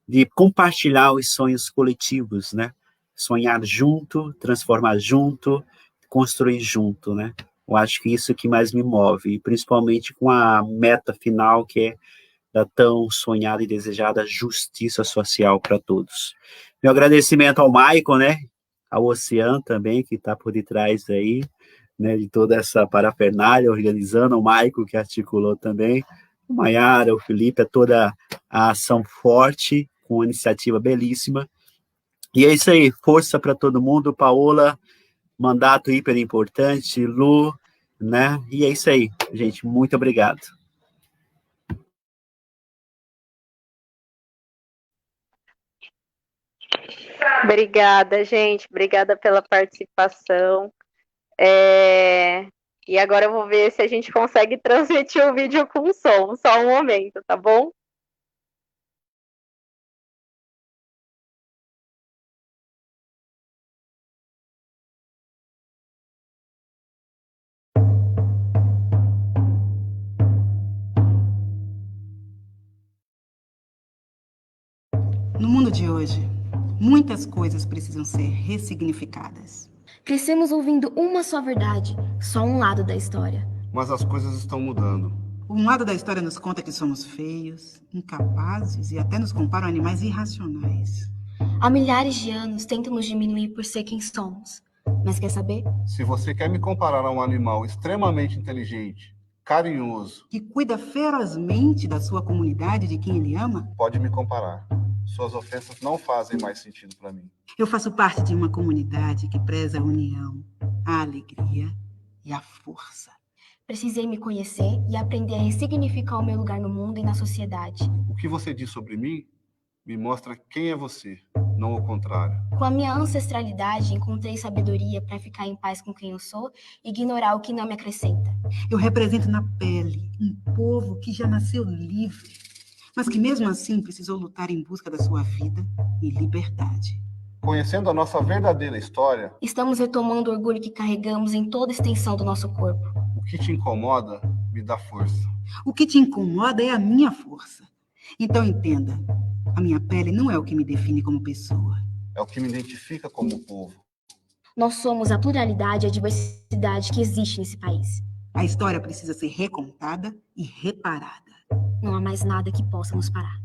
de compartilhar os sonhos coletivos, né? Sonhar junto, transformar junto, construir junto, né? Eu acho que isso que mais me move, principalmente com a meta final, que é da tão sonhada e desejada justiça social para todos. Meu agradecimento ao Maicon, né? Ao Oceano também, que está por detrás aí, né, de toda essa parafernália, organizando, o Maicon, que articulou também, o Maiara, o Felipe, é toda a ação forte, com uma iniciativa belíssima. E é isso aí, força para todo mundo, Paola, mandato hiper importante, Lu, né? E é isso aí, gente, muito obrigado. Obrigada, gente. Obrigada pela participação. E agora eu vou ver se a gente consegue transmitir o vídeo com som. Só um momento, tá bom? No mundo de hoje, muitas coisas precisam ser ressignificadas. Crescemos ouvindo uma só verdade, só um lado da história. Mas as coisas estão mudando. Um lado da história nos conta que somos feios, incapazes e até nos compara a animais irracionais. Há milhares de anos tentam nos diminuir por ser quem somos. Mas quer saber? Se você quer me comparar a um animal extremamente inteligente, carinhoso, que cuida ferozmente da sua comunidade, de quem ele ama, pode me comparar. Suas ofensas não fazem mais sentido para mim. Eu faço parte de uma comunidade que preza a união, a alegria e a força. Precisei me conhecer e aprender a ressignificar o meu lugar no mundo e na sociedade. O que você diz sobre mim me mostra quem é você, não o contrário. Com a minha ancestralidade, encontrei sabedoria para ficar em paz com quem eu sou e ignorar o que não me acrescenta. Eu represento na pele um povo que já nasceu livre, mas que mesmo assim precisou lutar em busca da sua vida e liberdade. Conhecendo a nossa verdadeira história, estamos retomando o orgulho que carregamos em toda a extensão do nosso corpo. O que te incomoda me dá força. O que te incomoda é a minha força. Então entenda, a minha pele não é o que me define como pessoa. É o que me identifica como povo. Nós somos a pluralidade e a diversidade que existe nesse país. A história precisa ser recontada e reparada. Não há mais nada que possa nos parar.